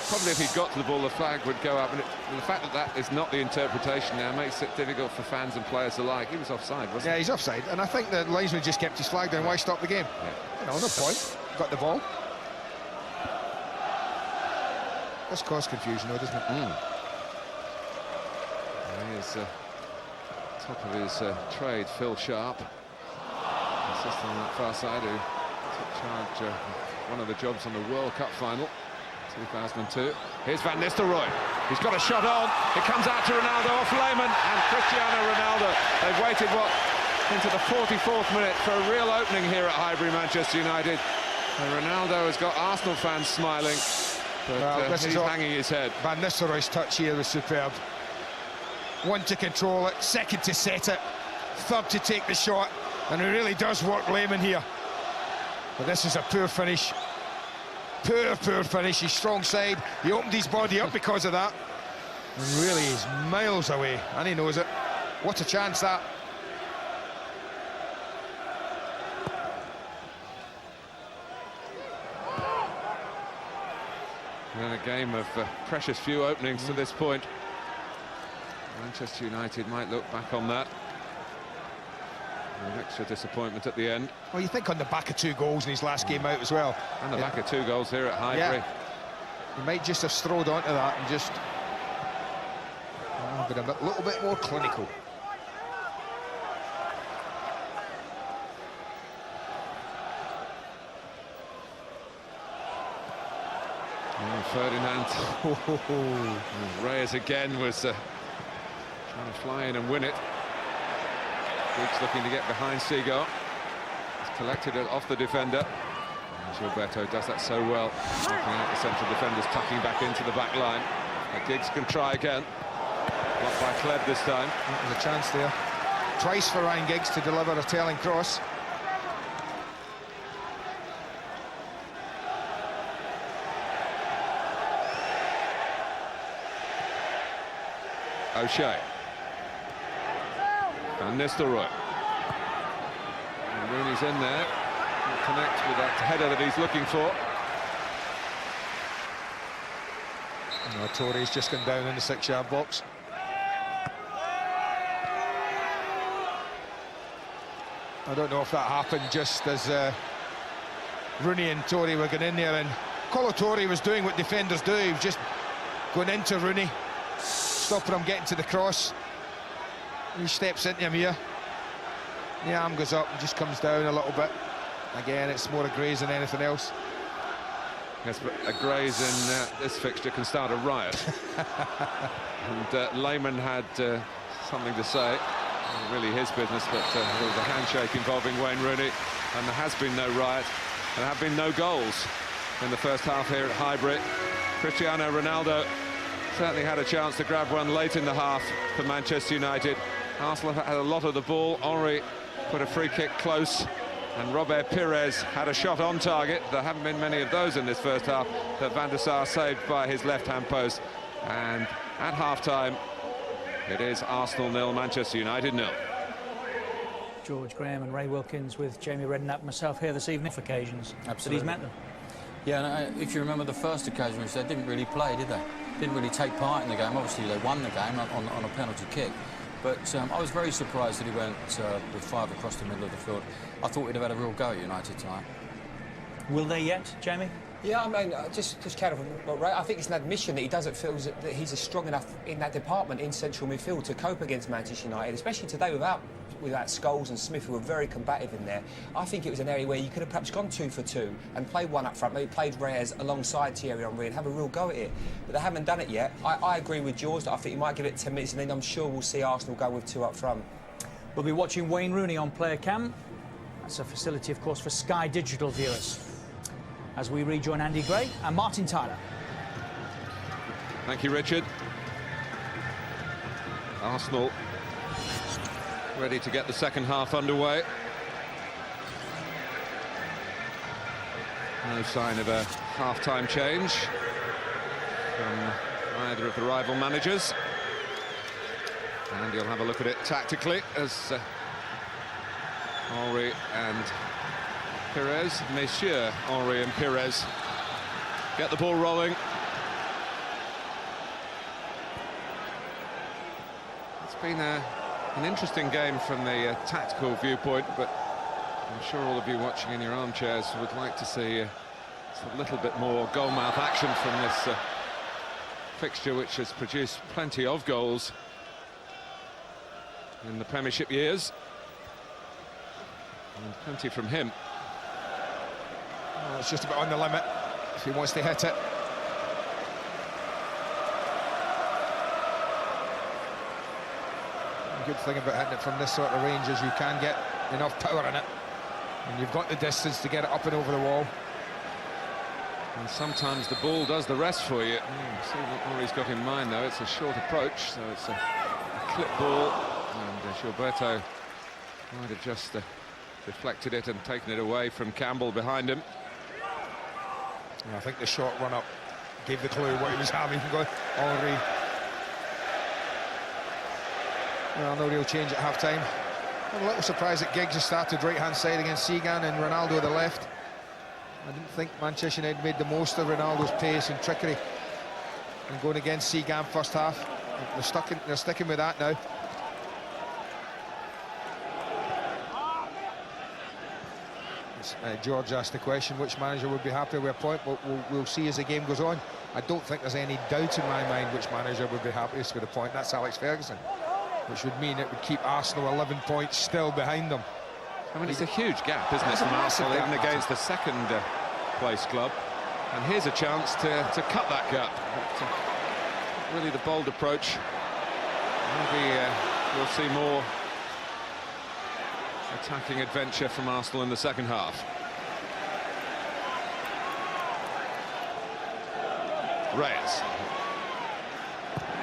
Speaker 1: Probably if he got to the ball, the flag would go up. And the fact that that is not the interpretation now makes it difficult for fans and players alike. He was offside, wasn't he?
Speaker 2: Yeah, he's offside. And I think the linesman just kept his flag down. Why stop the game?
Speaker 1: Yeah.
Speaker 2: You know, no point. Got the ball. This caused confusion, though, doesn't it?
Speaker 1: He is top of his trade, Phil Sharp, assistant on that far side, who took charge one of the jobs on the World Cup final 2002. Here's Van Nistelrooy. He's got a shot on. It comes out to Ronaldo off Lehmann and Cristiano Ronaldo. They've waited, into the 44th minute for a real opening here at Highbury, Manchester United. And Ronaldo has got Arsenal fans smiling, but he's hanging his head.
Speaker 2: Van Nistelrooy's touch here was superb. One to control it, second to set it, third to take the shot, and it really does work Lehmann here. But this is a poor finish. Poor finish. He's strong side. He opened his body up because of that. And really, he's miles away, and he knows it. What a chance that.
Speaker 1: In a game of precious few openings to this point, Manchester United might look back on that with extra disappointment at the end.
Speaker 2: Well, you think on the back of 2 goals in his last game out as well.
Speaker 1: And the back of 2 goals here at Highbury.
Speaker 2: Yeah. He might just have strode onto that and just been a little bit more clinical.
Speaker 1: And Ferdinand. Reyes again was trying to fly in and win it. Giggs looking to get behind Seagull. He's collected it off the defender. And Gilberto does that so well. Knocking out the central defenders, tucking back into the back line. Giggs can try again. Blocked by Kleb this time.
Speaker 2: There's a chance there. Twice for Ryan Giggs to deliver a tailing cross.
Speaker 1: O'Shea. Van Nistelrooy. And Rooney's in there. He'll connect with that header that he's looking for.
Speaker 2: No, Touré's just gone down in the 6-yard box. I don't know if that happened just as Rooney and Touré were going in there, and Kolo Touré was doing what defenders do. He was just going into Rooney, stopping him getting to the cross. He steps into him here. The arm goes up and just comes down a little bit. Again, it's more a graze than anything else.
Speaker 1: Yes, but a graze in this fixture can start a riot. And Lehmann had something to say. Really his business, but there was a handshake involving Wayne Rooney, and there has been no riot. There have been no goals in the first half here at Highbury. Cristiano Ronaldo certainly had a chance to grab one late in the half for Manchester United. Arsenal had a lot of the ball. Henry put a free kick close, and Robert Pires had a shot on target. There haven't been many of those in this first half that Van der Sar saved by his left-hand post. And at half-time, it is Arsenal 0, Manchester United 0.
Speaker 3: George Graham and Ray Wilkins with Jamie Redknapp, myself here this evening for occasions.
Speaker 4: Absolutely.
Speaker 3: But he's met them.
Speaker 4: Yeah, and if you remember the first occasion, which they didn't really play, did they? Didn't really take part in the game. Obviously, they won the game on a penalty kick. But I was very surprised that he went with 5 across the middle of the field. I thought he'd have had a real go at United tonight.
Speaker 3: Will they yet, Jamie?
Speaker 5: Yeah, I mean, just kind of, right, I think it's an admission that he doesn't feel that he's strong enough in that department in central midfield to cope against Manchester United, especially today without Scholes and Smith, who were very combative in there. I think it was an area where you could have perhaps gone 2 for 2 and played one up front, maybe played Reyes alongside Thierry Henry and have a real go at it. But they haven't done it yet. I agree with George that I think you might give it 10 minutes and then I'm sure we'll see Arsenal go with 2 up front.
Speaker 3: We'll be watching Wayne Rooney on Player Cam. That's a facility, of course, for Sky Digital viewers. As we rejoin Andy Gray and Martin Tyler.
Speaker 1: Thank you, Richard. Arsenal ready to get the second half underway. No sign of a half-time change from either of the rival managers. And you'll have a look at it tactically as Henry and Pires, Messieurs Henry and Pires, get the ball rolling. It's been an interesting game from the tactical viewpoint, but I'm sure all of you watching in your armchairs would like to see a little bit more goalmouth action from this fixture, which has produced plenty of goals in the Premiership years, and plenty from him.
Speaker 2: Oh, it's just about on the limit if he wants to hit it. The good thing about hitting it from this sort of range is you can get enough power in it, and you've got the distance to get it up and over the wall.
Speaker 1: And sometimes the ball does the rest for you. See what Henry's got in mind, though. It's a short approach, so it's a clip ball, and Gilberto might have just deflected it and taken it away from Campbell behind him.
Speaker 2: And I think the short run-up gave the clue what he was having. Henry. Well, no real change at half-time. I'm a little surprised that Giggs has started right-hand side against Segan and Ronaldo the left. I didn't think Manchester United made the most of Ronaldo's pace and trickery and going against Segan first half. They're sticking with that now. George asked the question, which manager would be happy with a point? We'll see as the game goes on. I don't think there's any doubt in my mind which manager would be happiest with a point. That's Alex Ferguson, which would mean it would keep Arsenal 11 points still behind them.
Speaker 1: I mean, it's a huge gap, isn't it, from Arsenal, even against the second place club. And here's a chance to cut that gap. But, really the bold approach. Maybe we'll see more attacking adventure from Arsenal in the second half. Reyes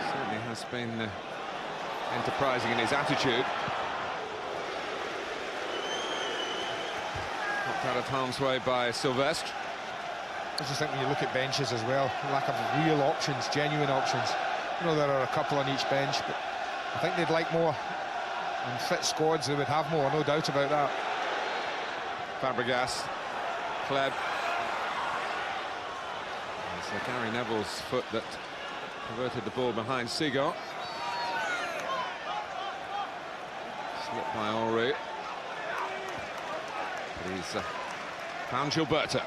Speaker 1: certainly has been enterprising in his attitude. Knocked out of harm's way by Silvestre.
Speaker 2: I just think when you look at benches as well, lack of real options, genuine options. You know, there are a couple on each bench, but I think they'd like more. And fit squads, they would have more, no doubt about that.
Speaker 1: Fabregas, Kleb. It's Gary Neville's foot that converted the ball behind Seagull. Slipped by Henry. But he's found Gilberto.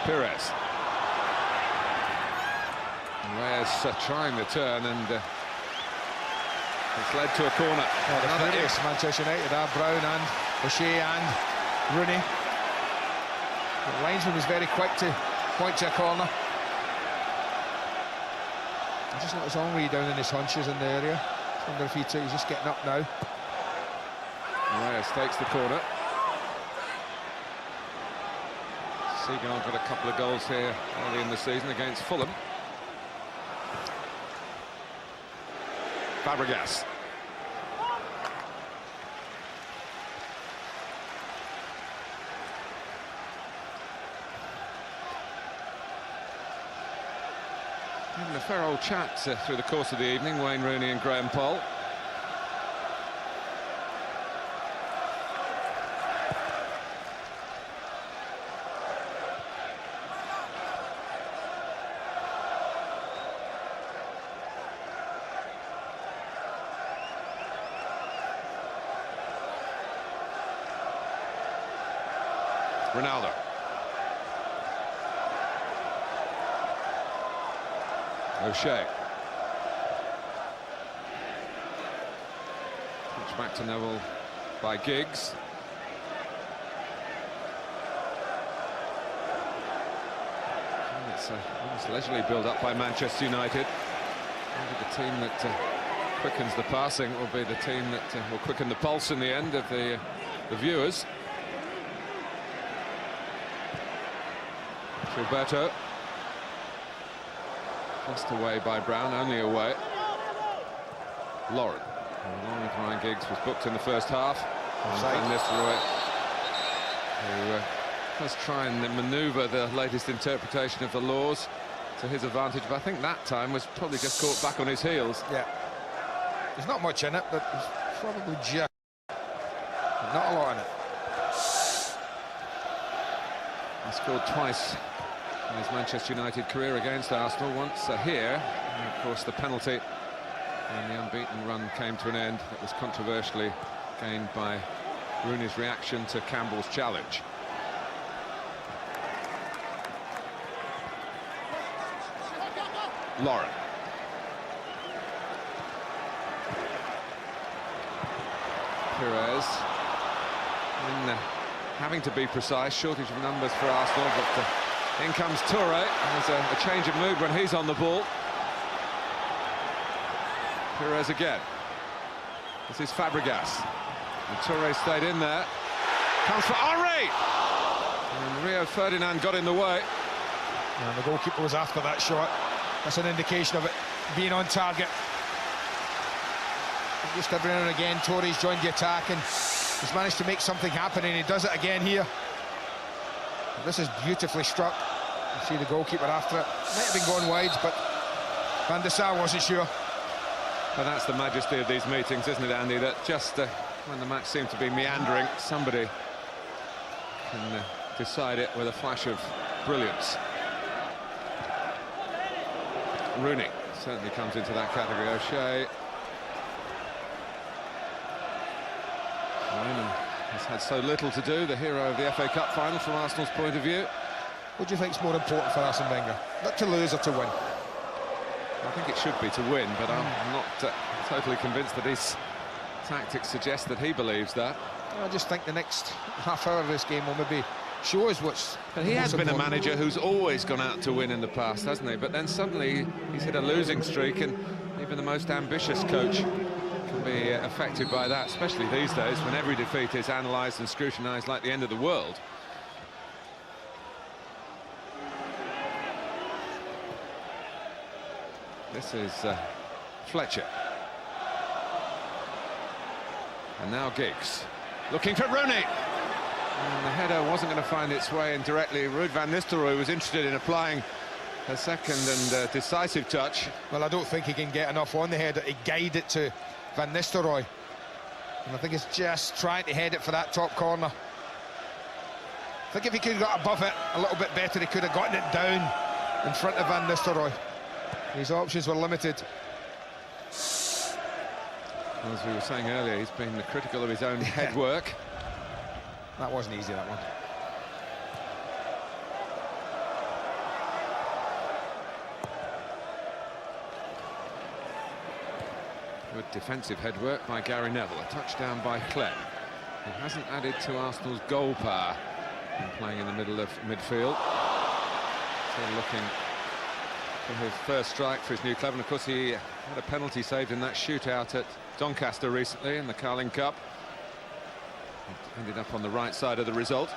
Speaker 1: Pires. Reyes trying the turn, and it's led to a corner.
Speaker 2: Oh, Manchester United have Brown and O'Shea and Rooney. The linesman was very quick to point to a corner. I just noticed Henry down in his hunches in the area. I wonder if he's just getting up now.
Speaker 1: Reyes takes the corner. Seagull got a couple of goals here early in the season against Fulham. Fabregas. Having a fair old chat through the course of the evening, Wayne Rooney and Graham Poll. Ronaldo. O'Shea. Pitch back to Neville by Giggs. And it's almost leisurely build up by Manchester United. Maybe the team that quickens the passing will be the team that will quicken the pulse in the end of the viewers. Gilberto. Just away by Brown, only away. Lauren. Along with Ryan Giggs was booked in the first half. Van Nistelrooy, who does try and manoeuvre the latest interpretation of the laws to his advantage, but I think that time was probably just caught back on his heels.
Speaker 2: Yeah. There's not much in it, but there's probably just not a lot in it.
Speaker 1: He scored twice in his Manchester United career against Arsenal, once here, and of course the penalty when the unbeaten run came to an end. That was controversially gained by Rooney's reaction to Campbell's challenge. Lauren. Perez. And, having to be precise, shortage of numbers for Arsenal, but in comes Toure. There's a change of mood when he's on the ball. Perez again. This is Fabregas. And Toure stayed in there. Comes for Henry! And Rio Ferdinand got in the way.
Speaker 2: And the goalkeeper was after that shot. That's an indication of it being on target. Just every now and again, Toure's joined the attack and he's managed to make something happen, and he does it again here. This is beautifully struck. You see the goalkeeper after it. Might have been going wide, but Van der Sar wasn't sure.
Speaker 1: But that's the majesty of these meetings, isn't it, Andy? That just when the match seemed to be meandering, somebody can decide it with a flash of brilliance. Rooney certainly comes into that category. O'Shea. Wyman has had so little to do, the hero of the FA Cup final from Arsenal's point of view.
Speaker 2: What do you think is more important for Arsene Wenger? Not to lose or to win?
Speaker 1: I think it should be to win, but I'm not totally convinced that his tactics suggest that he believes that.
Speaker 2: I just think the next half hour of this game will maybe show us what's...
Speaker 1: But he has been a manager who's always gone out to win in the past, hasn't he? But then suddenly he's hit a losing streak, and even the most ambitious coach can be affected by that, especially these days when every defeat is analysed and scrutinised like the end of the world. This is Fletcher. And now Giggs. Looking for Rooney. And the header wasn't going to find its way in directly. Ruud van Nistelrooy was interested in applying a second and decisive touch.
Speaker 2: Well, I don't think he can get enough on the header to guide it to Van Nistelrooy. And I think he's just trying to head it for that top corner. I think if he could have got above it a little bit better, he could have gotten it down in front of Van Nistelrooy. His options were limited.
Speaker 1: As we were saying earlier, he's been critical of his own head work.
Speaker 2: That wasn't easy, that one.
Speaker 1: Good defensive head work by Gary Neville. A touchdown by Clem, who hasn't added to Arsenal's goal power in playing in the middle of midfield. So looking for his first strike for his new club, and of course he had a penalty saved in that shootout at Doncaster recently in the Carling Cup. It ended up on the right side of the result.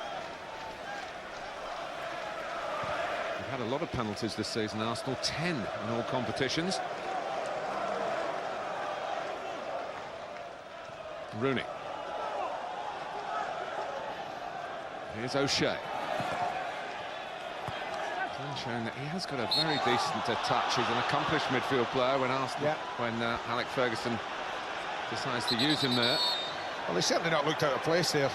Speaker 1: We've had a lot of penalties this season, Arsenal, 10 in all competitions. Rooney. Here's O'Shea. Showing that he has got a very decent touch. He's an accomplished midfield player when Arsenal, when Alex Ferguson decides to use him there.
Speaker 2: Well, he's certainly not looked out of place there.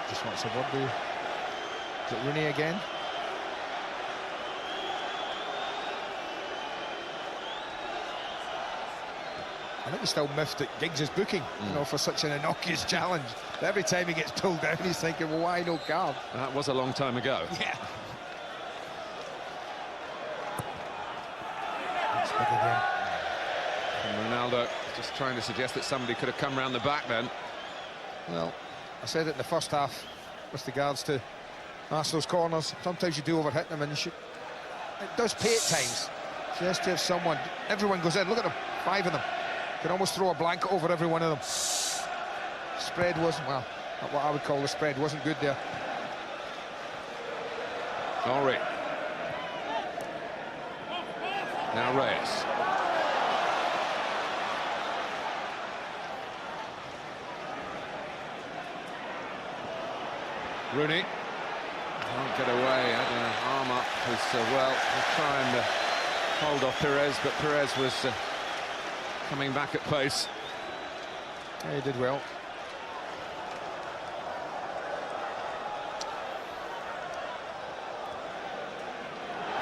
Speaker 2: Just wants a word with... Is it Rooney again? I think he's still miffed at Giggs' booking, you know, for such an innocuous challenge. But every time he gets pulled down, he's thinking, well, why no card?
Speaker 1: That was a long time ago.
Speaker 2: Yeah. That's big again.
Speaker 1: And Ronaldo just trying to suggest that somebody could have come round the back then.
Speaker 2: Well, I said it in the first half with regards to Arsenal's corners. Sometimes you do overhit them, and you should... It does pay at times. Just to have someone... Everyone goes in. Look at them. 5 of them. Can almost throw a blanket over every one of them. Spread wasn't, well, not what I would call the spread, wasn't good there.
Speaker 1: Henry. Now Reyes. Rooney can't get away, had an arm up as well. He'll try and hold off Perez, but Perez was coming back at pace.
Speaker 2: Yeah, he did well.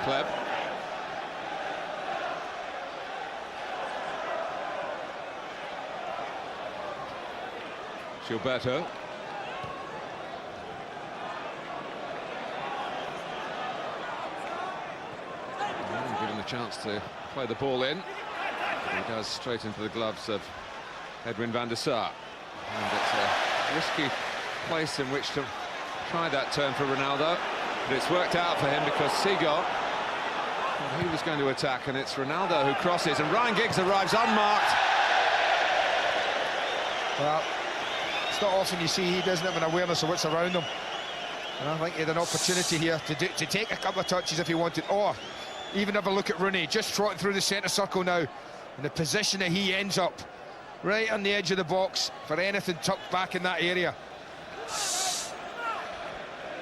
Speaker 1: Pleb. Gilberto. Given the chance to play the ball in. He does straight into the gloves of Edwin van der Sar. And it's a risky place in which to try that turn for Ronaldo. But it's worked out for him because Seagull, well, he was going to attack, and it's Ronaldo who crosses, and Ryan Giggs arrives unmarked.
Speaker 2: Well, it's not often you see he doesn't have an awareness of what's around him. And I think he had an opportunity here to take a couple of touches if he wanted, or even have a look at Rooney, just trotting through the centre circle now. And the position that he ends up, right on the edge of the box, for anything tucked back in that area.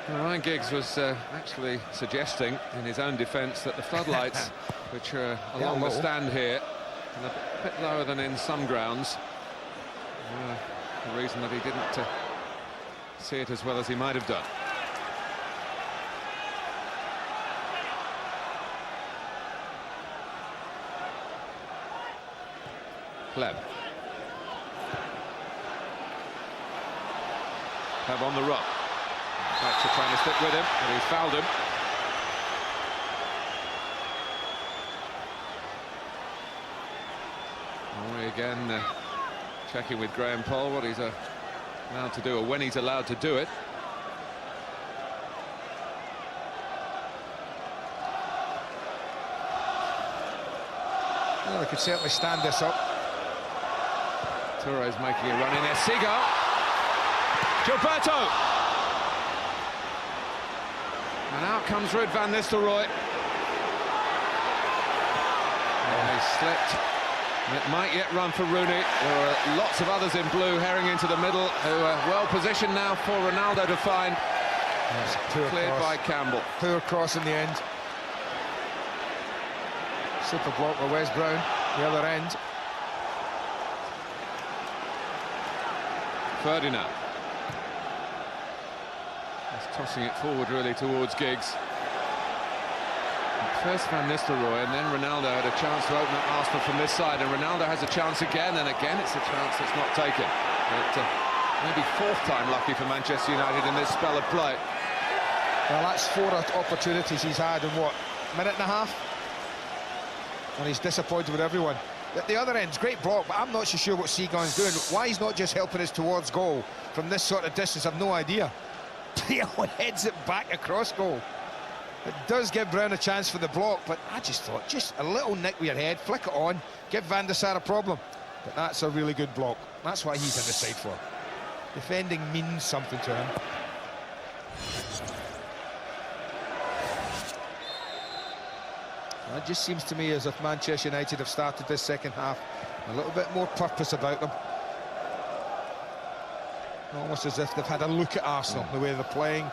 Speaker 1: Well, Ryan Giggs was actually suggesting in his own defence that the floodlights, which are along the stand here, and a bit lower than in some grounds, the reason that he didn't see it as well as he might have done. Pleb. Pleb on the run. Fletcher trying to stick with him, but he's fouled him. Rory again checking with Graham Poll what he's allowed to do, or when he's allowed to do it.
Speaker 2: Well, they could certainly stand this up.
Speaker 1: Torres making a run in there. Seagull. Gilberto. And out comes Ruud van Nistelrooy. And he slipped. And it might yet run for Rooney. There are lots of others in blue herring into the middle who are well positioned now for Ronaldo to find. Cleared by Campbell.
Speaker 2: Poor cross in the end. Super block by Wes Brown, the other end.
Speaker 1: Ferdinand. He's tossing it forward really towards Giggs. First Van Nistelrooy, and then Ronaldo had a chance to open up Arsenal from this side, and Ronaldo has a chance again, and again it's a chance that's not taken. But maybe fourth time lucky for Manchester United in this spell of play.
Speaker 2: Well, that's 4 opportunities he's had in what, minute and a half? And he's disappointed with everyone. At the other end's great block, but I'm not so sure what Seagun's doing. Why he's not just helping us towards goal from this sort of distance, I've no idea. He heads it back across goal. It does give Brown a chance for the block, but I just thought, just a little nick with your head, flick it on, give Van der Sar a problem. But that's a really good block. That's why he's in the side for. Defending means something to him. It just seems to me as if Manchester United have started this second half a little bit more purpose about them. Almost as if they've had a look at Arsenal, the way they're playing,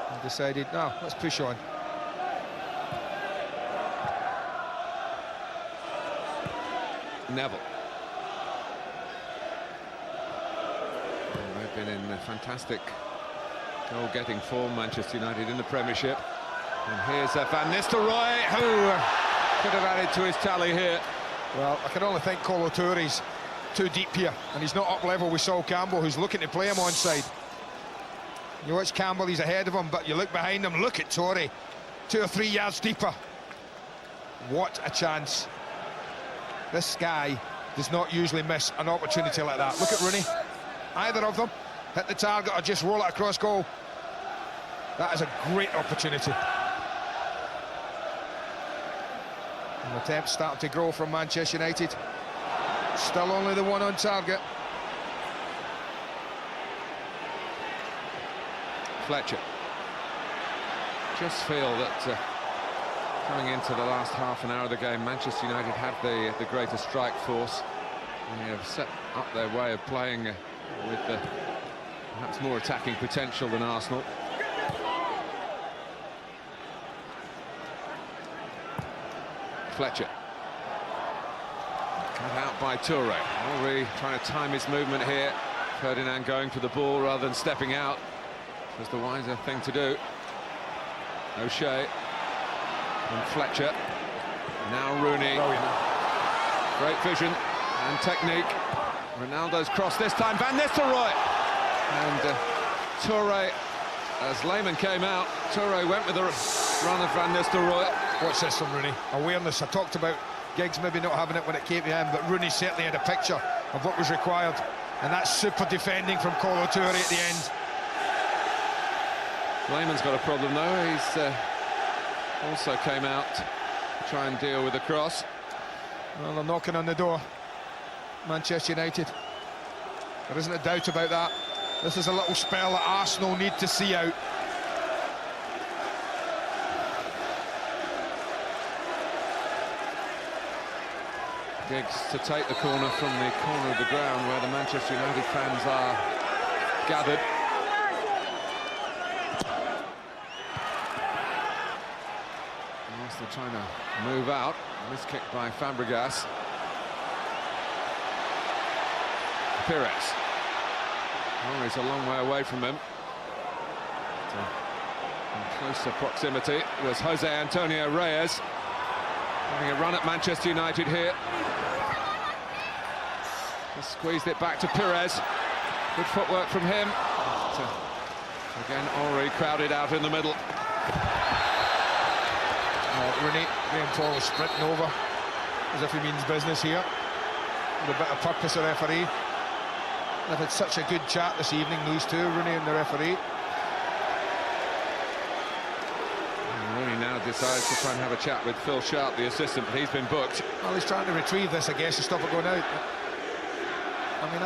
Speaker 2: and decided, no, let's push on.
Speaker 1: Neville. They've been in fantastic goal-getting form, Manchester United, in the Premiership. And here's Van Nistelrooy, who could have added to his tally here.
Speaker 2: Well, I can only think Kolo Toure's too deep here, and he's not up level with Sol Campbell, who's looking to play him onside. You watch Campbell, he's ahead of him, but you look behind him, look at Toure, 2 or 3 yards deeper. What a chance. This guy does not usually miss an opportunity like that. Look at Rooney. Either of them hit the target or just roll it across goal. That is a great opportunity. And attempts starting to grow from Manchester United. Still only the one on target. Fletcher.
Speaker 1: Just feel that Coming into the last half an hour of the game, Manchester United have the greater strike force. They have set up their way of playing with perhaps more attacking potential than Arsenal. Fletcher. Cut out by Toure. Henry trying to time his movement here. Ferdinand going for the ball rather than stepping out. Was the wiser thing to do. O'Shea and Fletcher. Now Rooney. Great vision and technique. Ronaldo's cross this time. Van Nistelrooy. And Toure, as Lehmann came out, Toure went with the run of Van Nistelrooy.
Speaker 2: Watch this from Rooney. Awareness. I talked about Giggs maybe not having it when it came to him, but Rooney certainly had a picture of what was required. And that's super defending from Kolo Toure at the end.
Speaker 1: Lehmann's got a problem though. He's also came out to try and deal with the cross.
Speaker 2: Well, they're knocking on the door. Manchester United. There isn't a doubt about that. This is a little spell that Arsenal need to see out.
Speaker 1: Giggs to take the corner from the corner of the ground where the Manchester United fans are gathered. Arsenal trying to move out. This kick by Fabregas. Pires. Oh, he's a long way away from him. In closer proximity was Jose Antonio Reyes. Having a run at Manchester United here. Just squeezed it back to Pires. Good footwork from him. Again, Henry crowded out in the middle.
Speaker 2: Rooney, Graham Paul is sprinting over as if he means business here. With a bit of purpose, the referee. They've had such a good chat this evening, these two, Rooney and the referee.
Speaker 1: Rooney now decides to try and have a chat with Phil Sharp, the assistant, but he's been booked.
Speaker 2: Well, he's trying to retrieve this, I guess, to stop it going out. I mean,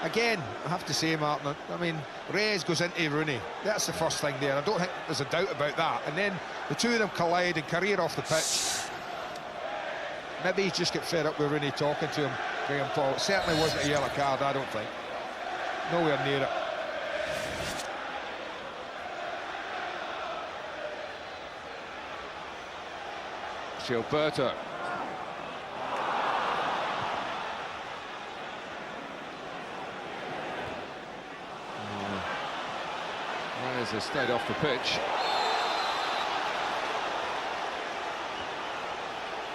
Speaker 2: again, I have to say, Martin, I mean, Reyes goes into Rooney. That's the first thing there. I don't think there's a doubt about that. And then the two of them collide and career off the pitch. Maybe he just get fed up with Rooney talking to him, Graham Paul. It certainly wasn't a yellow card, I don't think. Nowhere near it.
Speaker 1: Gilberto. Reyes has stayed off the pitch.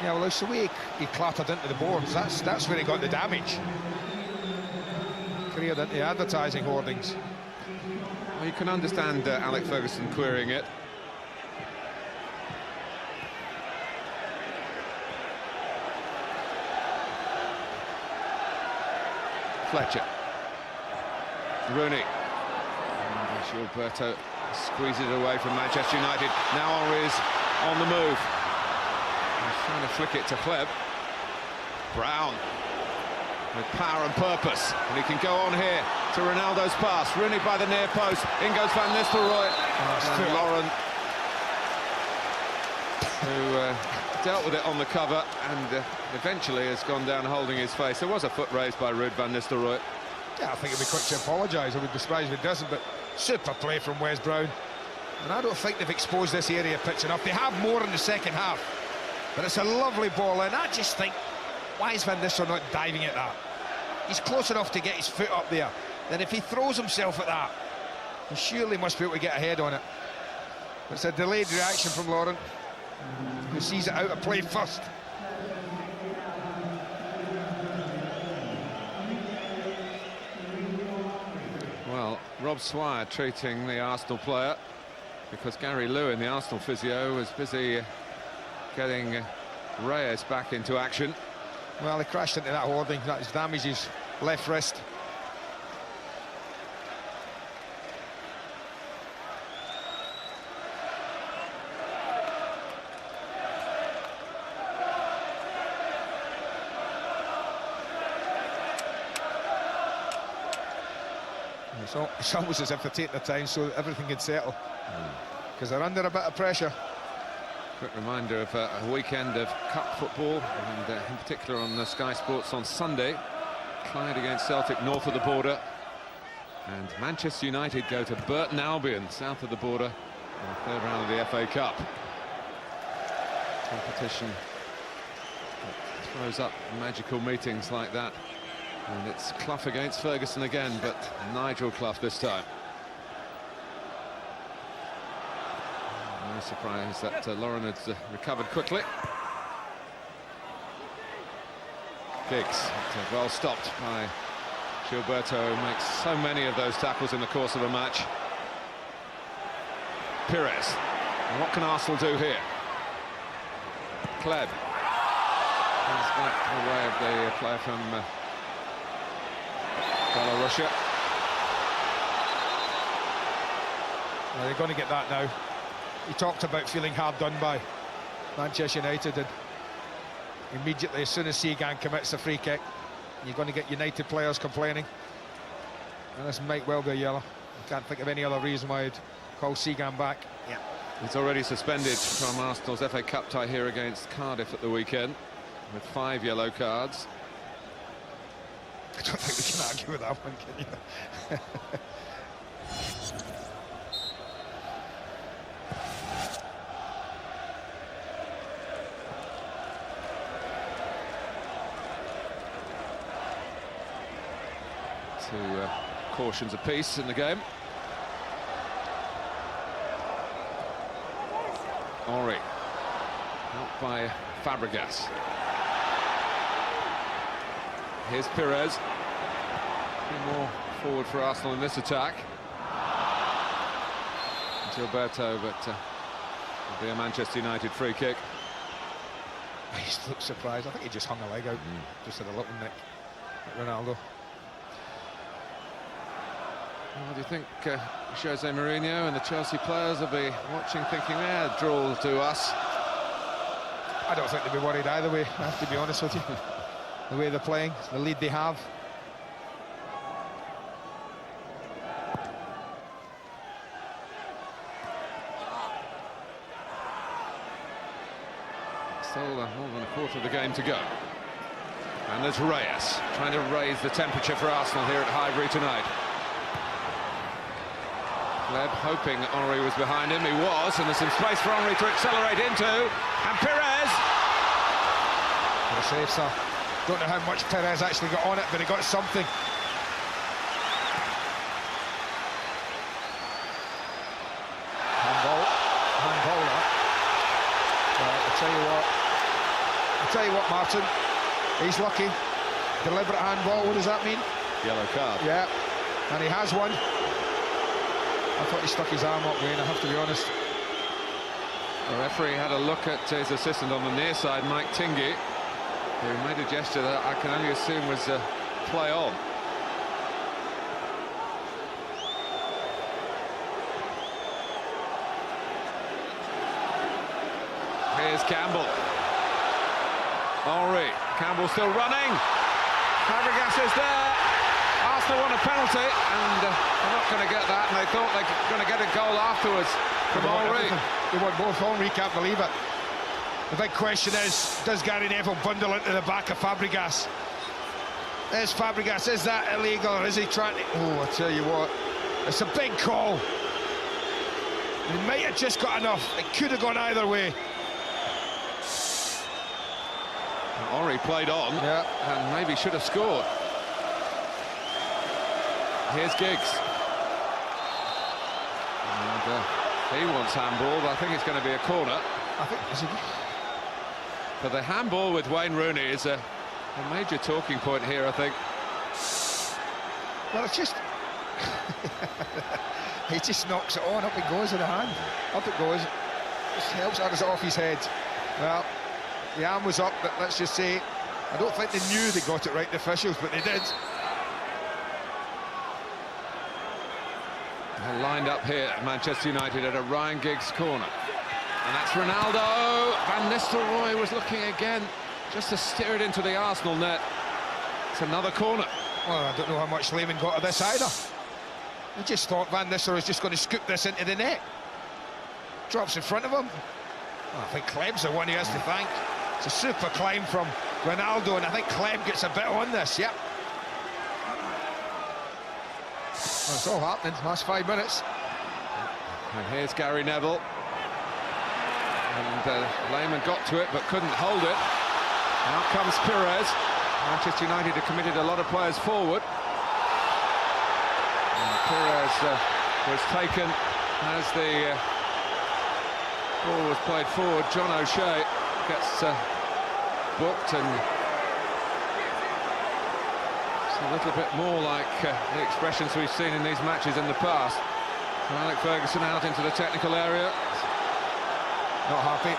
Speaker 2: Yeah, well, it's the way he clattered into the boards. That's where he got the damage. Careered into the advertising hoardings.
Speaker 1: Well, you can understand Alex Ferguson querying it. Fletcher. Rooney. And Gilberto squeezes it away from Manchester United. Now Henry is on the move. He's trying to flick it to Kleb. Brown with power and purpose, and he can go on here to Ronaldo's pass. Rooney by the near post. In goes Van Nistelrooy. And Lauren, who dealt with it on the cover and eventually has gone down holding his face. There was a foot raised by Ruud Van Nistelrooy.
Speaker 2: Yeah, I think he'll be quick to apologise. I would be surprised if he doesn't, but super play from Wes Brown. And I don't think they've exposed this area pitch enough. They have more in the second half. But it's a lovely ball, and I just think, why is Van Nistelrooy not diving at that? He's close enough to get his foot up there. Then if he throws himself at that, he surely must be able to get a head on it. It's a delayed reaction from Laurent, who sees it out of play first.
Speaker 1: Well, Rob Swire treating the Arsenal player because Gary Lewin, the Arsenal physio, was busy getting Reyes back into action.
Speaker 2: Well, he crashed into that hoarding. That has damaged his left wrist. It's almost as if they're taking their time so that everything can settle. Because they're under a bit of pressure.
Speaker 1: Quick reminder of a weekend of cup football, and in particular on Sky Sports on Sunday. Clyde against Celtic north of the border, and Manchester United go to Burton Albion south of the border in the third round of the FA Cup. Competition that throws up magical meetings like that, and it's Clough against Ferguson again, but Nigel Clough this time. No surprise that Lauren had recovered quickly. Giggs, well stopped by Gilberto, who makes so many of those tackles in the course of a match. Pires, and what can Arsenal do here? Kleb. He's back away of the player from Belarus.
Speaker 2: Well, they're going to get that now. He talked about feeling hard done by Manchester United, and immediately, as soon as Seagan commits a free kick, you're going to get United players complaining. And this might well be a yellow. I can't think of any other reason why I'd call Seagan back. Yeah.
Speaker 1: He's already suspended from Arsenal's FA Cup tie here against Cardiff at the weekend, with 5 yellow cards.
Speaker 2: I don't think we can argue with that one, can you?
Speaker 1: Two cautions apiece in the game. Henry, helped by Fabregas. Here's Pires. A few more forward for Arsenal in this attack. Gilberto, but it'll be a Manchester United free kick.
Speaker 2: He just looked surprised. I think he just hung a leg out, just had a little nick at Ronaldo.
Speaker 1: Well, do you think Jose Mourinho and the Chelsea players will be watching, thinking, yeah, draw will do us?
Speaker 2: I don't think they'll be worried either way, I have to be honest with you. The way they're playing, the lead they have.
Speaker 1: Still more than a quarter of the game to go. And there's Reyes trying to raise the temperature for Arsenal here at Highbury tonight. Kleb hoping Henry was behind him. He was, and there's some space for Henry to accelerate into. And Pires!
Speaker 2: What a save, sir. Don't know how much Pires actually got on it, but he got something. Handball. Handball, that. Right, I'll tell you what, Martin. He's lucky. Deliberate handball, what does that mean?
Speaker 1: Yellow card.
Speaker 2: Yeah, and he has one. I thought he stuck his arm up, Wayne, I have to be honest.
Speaker 1: The referee had a look at his assistant on the near side, Mike Tingy, who made a gesture that I can only assume was play on. Here's Campbell. Henry. Campbell still running. Fabregas is there. Arsenal won a penalty, and they're not going to get that, and they thought they were going to get a goal afterwards from Henry.
Speaker 2: They won both. Henry can't believe it. The big question is, does Gary Neville bundle into the back of Fabregas? There's Fabregas. Is that illegal, or is he trying to... Oh, I tell you what, it's a big call. He might have just got enough. It could have gone either way.
Speaker 1: Henry played on, and maybe should have scored. Here's Giggs. And he wants handball, but I think it's going to be a corner.
Speaker 2: I think is it?
Speaker 1: But the handball with Wayne Rooney is a major talking point here, I think.
Speaker 2: Well, it's just... he just knocks it on, up it goes with the hand. Up it goes. Just helps out off his head. Well, the arm was up, but let's just say, I don't think they knew they got it right, the officials, but they did.
Speaker 1: They're lined up here at Manchester United at a Ryan Giggs corner. And that's Ronaldo. Van Nistelrooy was looking again, just to steer it into the Arsenal net. It's another corner.
Speaker 2: Well, I don't know how much Lehmann got of this either. He just thought Van Nistelrooy was just going to scoop this into the net. Drops in front of him. I think Kleb's the one he has to thank. It's a super climb from Ronaldo, and I think Kleb gets a bit on this, yep. Well, it's all happening, last 5 minutes.
Speaker 1: And here's Gary Neville. And Lehmann got to it, but couldn't hold it. Out comes Pires. Manchester United have committed a lot of players forward. And Pires was taken as the ball was played forward. John O'Shea gets booked, and it's a little bit more like the expressions we've seen in these matches in the past. Alex Ferguson out into the technical area.
Speaker 2: Not happy.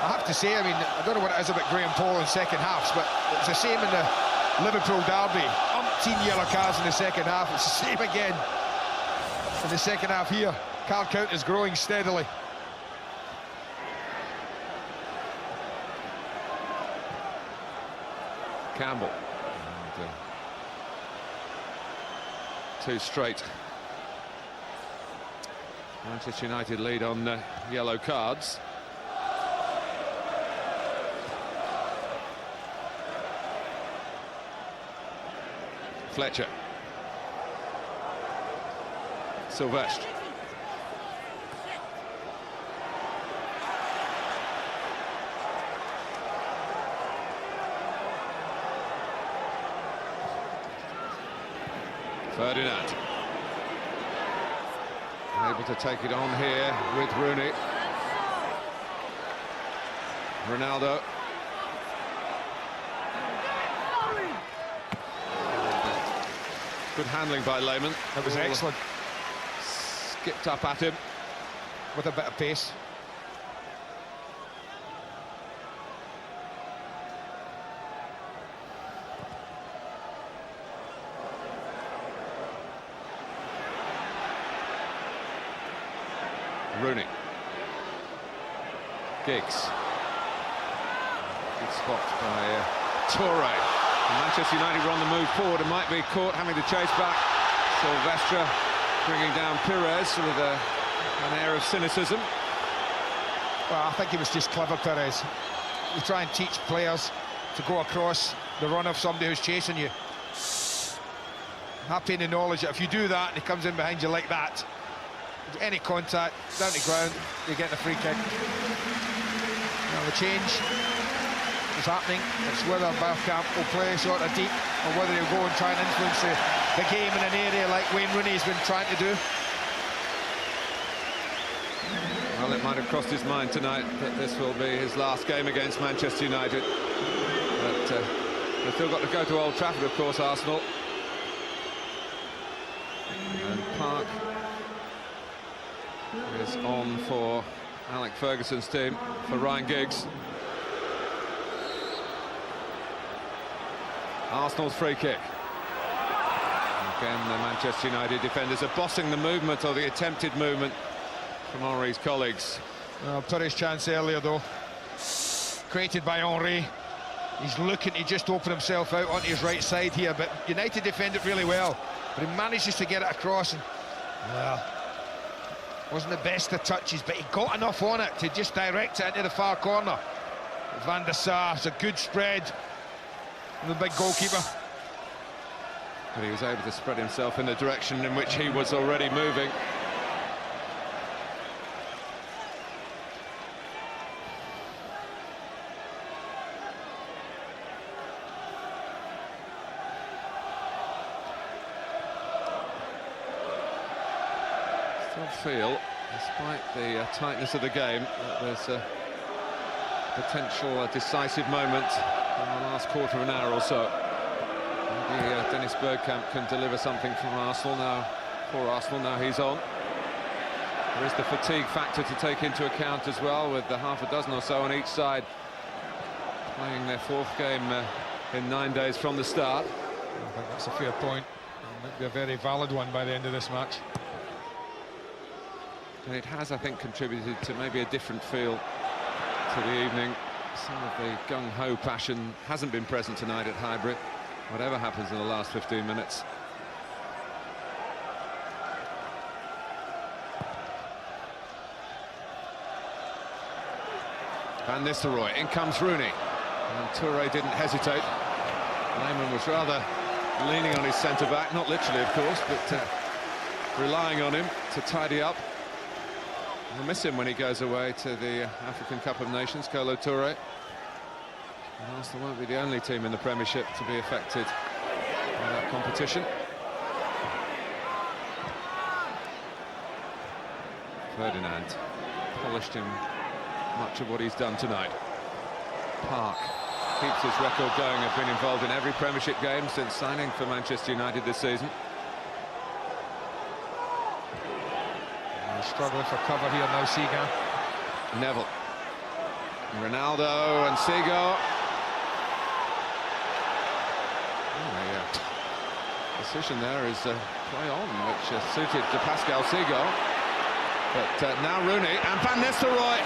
Speaker 2: I have to say, I mean, I don't know what it is about Graham Poll in second halves, but it's the same in the Liverpool derby. Umpteen yellow cards in the second half. It's the same again in the second half here. Card count is growing steadily.
Speaker 1: Campbell. And, 2 straight. Manchester United lead on yellow cards. Fletcher. Silvestre. Ferdinand. Able to take it on here with Rooney. Ronaldo. Good handling by Lehmann.
Speaker 2: That was excellent.
Speaker 1: Skipped up at him.
Speaker 2: With a bit of pace.
Speaker 1: Rooney. Giggs. Good spot by Toure. Manchester United were on the move forward and might be caught having to chase back. Silvestre bringing down Pires with an air of cynicism.
Speaker 2: Well, I think he was just clever, Pires. You try and teach players to go across the run of somebody who's chasing you. Happy in the knowledge that if you do that and he comes in behind you like that, any contact, down to ground, you get the free kick. Now the change is happening. It's whether Bergkamp will play sort of deep or whether he'll go and try and influence the game in an area like Wayne Rooney's been trying to do.
Speaker 1: Well, it might have crossed his mind tonight that this will be his last game against Manchester United. But they've still got to go to Old Trafford, of course, Arsenal. And Park is on for Alex Ferguson's team, for Ryan Giggs. Arsenal's free kick. Again, the Manchester United defenders are bossing the movement, or the attempted movement, from Henry's colleagues.
Speaker 2: Well, Pires' chance earlier, though, created by Henry. He's looking to just open himself out onto his right side here, but United defend it really well. But he manages to get it across, and well, wasn't the best of touches, but he got enough on it to just direct it into the far corner. Van der Sar, it's a good spread from the big goalkeeper.
Speaker 1: But he was able to spread himself in the direction in which he was already moving. Feel, despite the tightness of the game, that there's a potential decisive moment in the last quarter of an hour or so. Maybe Dennis Bergkamp can deliver something from Arsenal now. For Arsenal, now he's on. There is the fatigue factor to take into account as well, with the half a dozen or so on each side playing their 4th game in 9 days from the start.
Speaker 2: I think that's a fair point. It might be a very valid one by the end of this match.
Speaker 1: And it has, I think, contributed to maybe a different feel to the evening. Some of the gung-ho passion hasn't been present tonight at Highbury, whatever happens in the last 15 minutes. Van Nistelrooy, in comes Rooney. And Toure didn't hesitate. Lehmann was rather leaning on his centre-back, not literally, of course, but relying on him to tidy up. We'll miss him when he goes away to the African Cup of Nations, Kolo Toure. And Arsenal won't be the only team in the Premiership to be affected by that competition. Ferdinand polished him much of what he's done tonight. Park keeps his record going, have been involved in every Premiership game since signing for Manchester United this season.
Speaker 2: Struggling for cover here now, Seagal.
Speaker 1: Neville. Ronaldo and Seagal. Decision there is play on, which suited to Pascal Seagal. But now Rooney and Van Nistelrooy.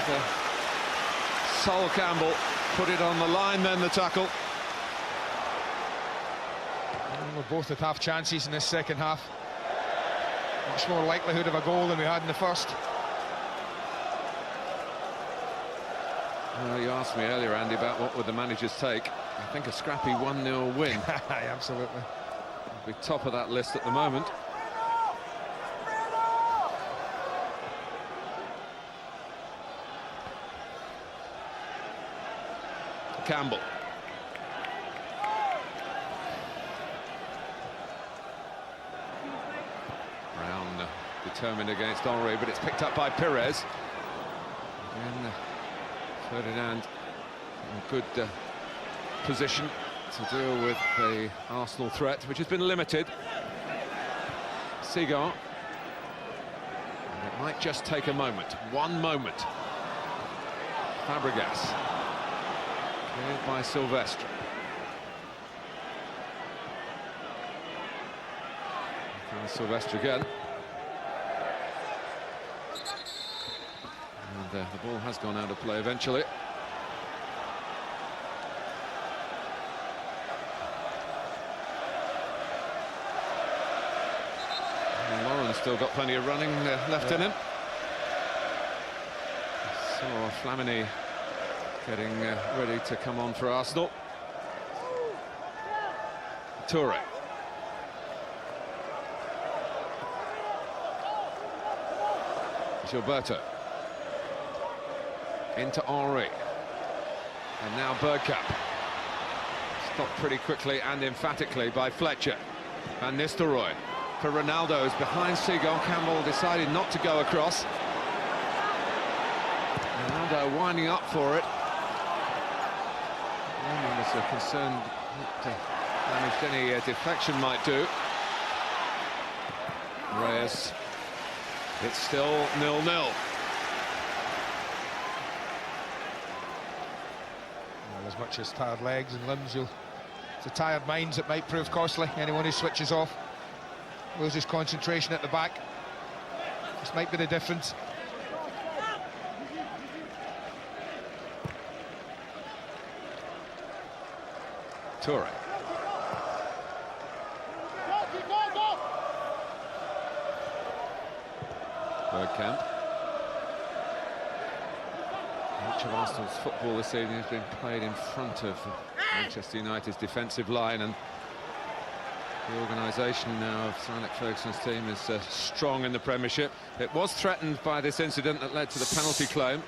Speaker 1: And, Sol Campbell put it on the line, then the tackle.
Speaker 2: And we're both at half chances in this second half. Much more likelihood of a goal than we had in the first.
Speaker 1: Well, you asked me earlier, Andy, about what would the managers take. I think a scrappy 1-0 win.
Speaker 2: Absolutely.
Speaker 1: Be top of that list at the moment. Campbell. Brown determined against Henry, but it's picked up by Pires. And Ferdinand in a good position to deal with the Arsenal threat, which has been limited. Seagal. And it might just take a moment, one moment. Fabregas. Cleared by Silvestre. Silvestre again. And the ball has gone out of play eventually. And Lauren's still got plenty of running left in him. So Flamini getting ready to come on for Arsenal. Toure. Gilberto. Into Henry. And now Bergkamp. Stopped pretty quickly and emphatically by Fletcher. Van Nistelrooy for Ronaldo is behind Seagal. Campbell decided not to go across. Ronaldo winding up for it. Was concerned that damage any deflection might do. Reyes. It's still 0-0.
Speaker 2: Well, as much as tired legs and limbs, it's the tired minds that might prove costly. Anyone who switches off loses concentration at the back. This might be the difference.
Speaker 1: Toure. Bergkamp. Much of Arsenal's football this evening has been played in front of Manchester United's defensive line, and the organisation now of Sir Alex Ferguson's team is strong in the Premiership. It was threatened by this incident that led to the penalty claim.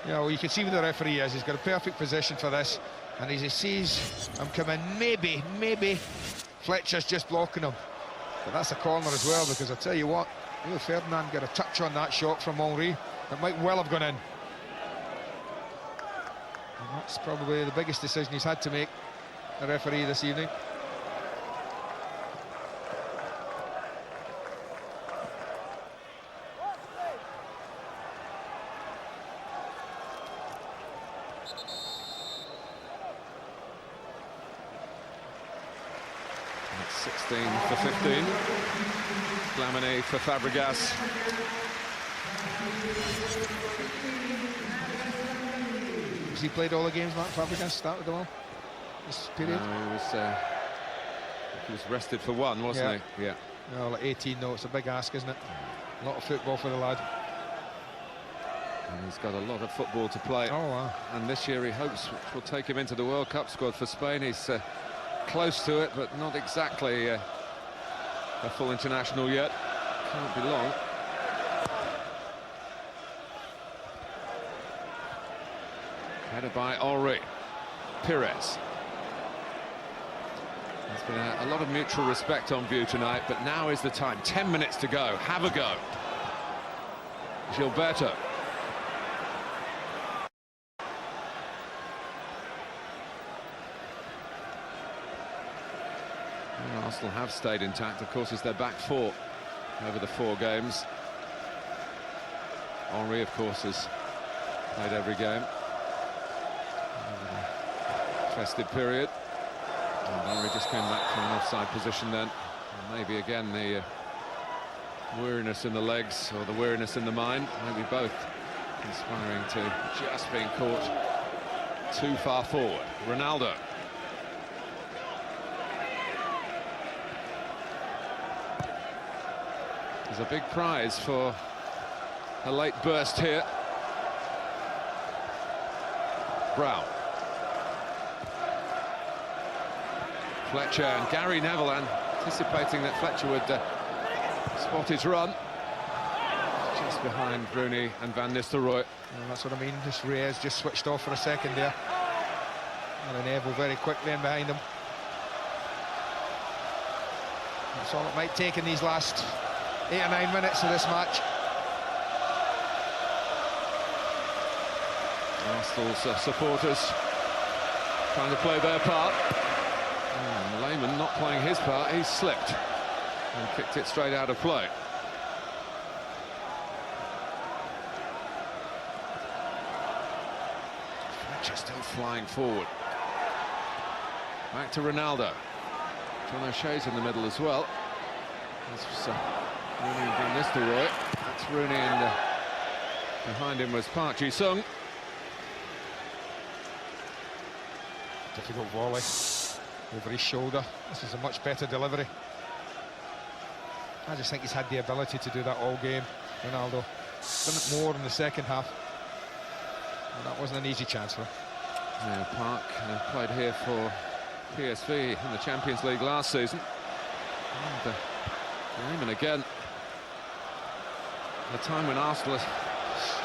Speaker 2: Yeah, well, you can see where the referee is. He's got a perfect position for this. And as he sees him come in, maybe Fletcher's just blocking him. But that's a corner as well, because I tell you what, Rio Ferdinand got a touch on that shot from Henry that might well have gone in. And that's probably the biggest decision he's had to make, the referee, this evening.
Speaker 1: It's 16 for 15. Flamini for Fabregas.
Speaker 2: Has he played all the games, Mark Fabregas? Started them all this period?
Speaker 1: No, he was rested for one, wasn't he? Yeah.
Speaker 2: Well, at 18 though, it's a big ask, isn't it? A lot of football for the lad.
Speaker 1: And he's got a lot of football to play.
Speaker 2: Oh, wow.
Speaker 1: And this year he hopes will take him into the World Cup squad for Spain. He's close to it, but not exactly a full international yet. Can't be long. Headed by Henry. Pires. There's been a lot of mutual respect on view tonight, but now is the time. 10 minutes to go. Have a go. Gilberto. Well, Arsenal have stayed intact. Of course, it's their back four over the 4 games. Henry, of course, has played every game. Festive period. And Henry just came back from an offside position then. And maybe again the weariness in the legs or the weariness in the mind, maybe both conspiring to just being caught too far forward. Ronaldo. There's a big prize for a late burst here. Brown. Fletcher and Gary Neville anticipating that Fletcher would spot his run. Just behind Rooney and Van Nistelrooy.
Speaker 2: Well, that's what I mean. Just Reyes just switched off for a second there. And then Neville very quickly in behind him. That's all it might take in these last 8 or 9 minutes of this match.
Speaker 1: Arsenal's supporters trying to play their part. And Lehmann not playing his part. He's slipped and kicked it straight out of play. Fletcher still flying forward. Back to Ronaldo. John O'Shea's in the middle as well. That's Rooney and Van Nistelrooy. That's Rooney, and behind him was Park Ji-sung.
Speaker 2: Difficult volley over his shoulder. This is a much better delivery. I just think he's had the ability to do that all game, Ronaldo. Done it more in the second half. And that wasn't an easy chance for him.
Speaker 1: Yeah, Park played here for PSV in the Champions League last season. And Lehmann again. The time when Arsenal is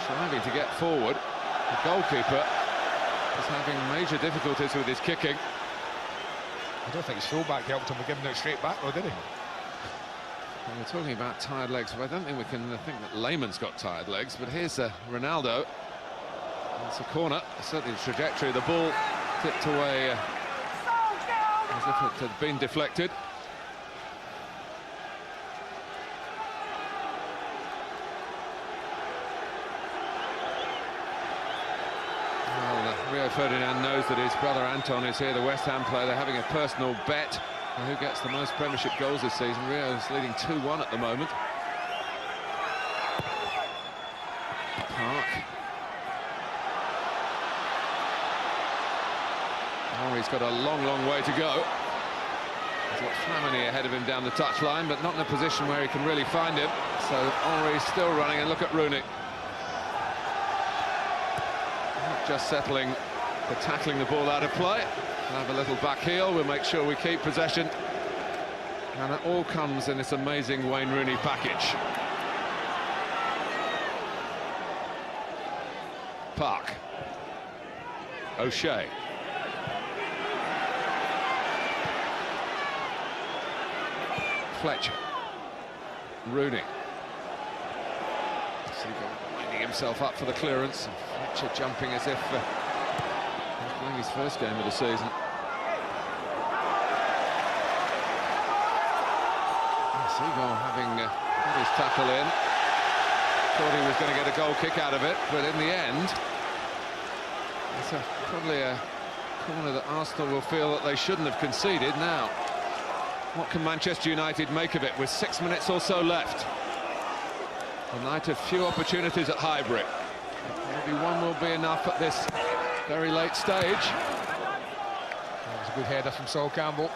Speaker 1: striving to get forward, the goalkeeper is having major difficulties with his kicking.
Speaker 2: I don't think his fullback helped him with giving it straight back, though, did he?
Speaker 1: Well, we're talking about tired legs, but I don't think we can think that Lehmann's got tired legs. But here's Ronaldo. It's a corner. Certainly the trajectory of the ball tipped away as if it had been deflected. Rio Ferdinand knows that his brother Anton is here, the West Ham player. They're having a personal bet on who gets the most Premiership goals this season. Rio is leading 2-1 at the moment. Park. Henry's got a long, long way to go. He's got Flamini ahead of him down the touchline, but not in a position where he can really find him. So Henry's still running, and look at Rooney. Just settling for tackling the ball out of play. We'll have a little back heel. We'll make sure we keep possession. And it all comes in this amazing Wayne Rooney package. Park. O'Shea. Fletcher. Rooney. Winding himself up for the clearance. Fletcher jumping as if he's playing his first game of the season. Seagull having got his tackle in. Thought he was going to get a goal kick out of it, but in the end, it's probably a corner that Arsenal will feel that they shouldn't have conceded. Now, what can Manchester United make of it with 6 minutes or so left? A night of few opportunities at Highbury. Maybe one will be enough at this very late stage.
Speaker 2: That was a good header from Sol Campbell.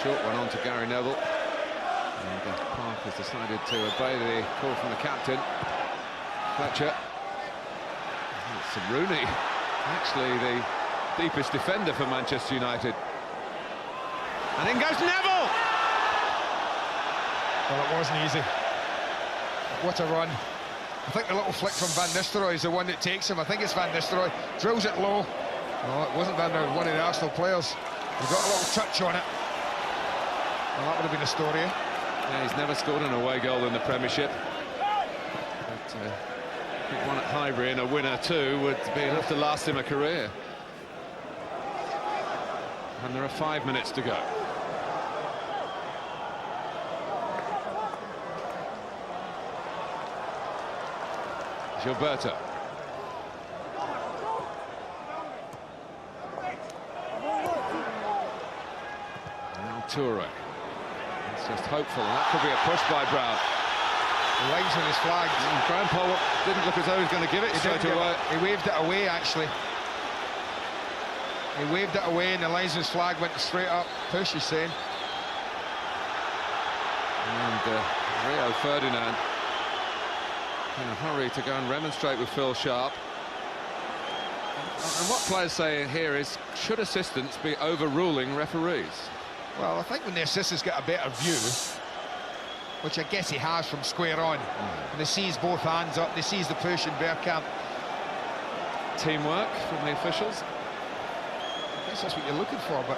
Speaker 1: short one on to Gary Neville. And Park has decided to obey the call from the captain. Fletcher. It's Rooney, actually the deepest defender for Manchester United. And in goes Neville!
Speaker 2: Well, it wasn't easy. What a run. I think the little flick from Van Nistelrooy is the one that takes him. I think it's Van Nistelrooy. Drills it low. No, it wasn't Van Nistelrooy, one of the Arsenal players. He got a little touch on it. Well, that would have been a story.
Speaker 1: Yeah, he's never scored an away goal in the Premiership. But I think one at Highbury and a winner too would be enough to last him a career. And there are 5 minutes to go. Gilberto. Now Toure. It's just hopeful. That could be a push by Brown.
Speaker 2: The lines on his flag.
Speaker 1: Graham Poll didn't look as though he was going to give it straight away.
Speaker 2: He waved it away, actually. He waved it away and the lines on his flag went straight up. Push, he's saying.
Speaker 1: And Rio Ferdinand in a hurry to go and remonstrate with Phil Sharp. And what players say here is, should assistants be overruling referees?
Speaker 2: Well, I think when the assistants get a better view, which I guess he has from square on, and he sees both hands up, he sees the push in Bergkamp.
Speaker 1: Teamwork from the officials?
Speaker 2: I guess that's what you're looking for, but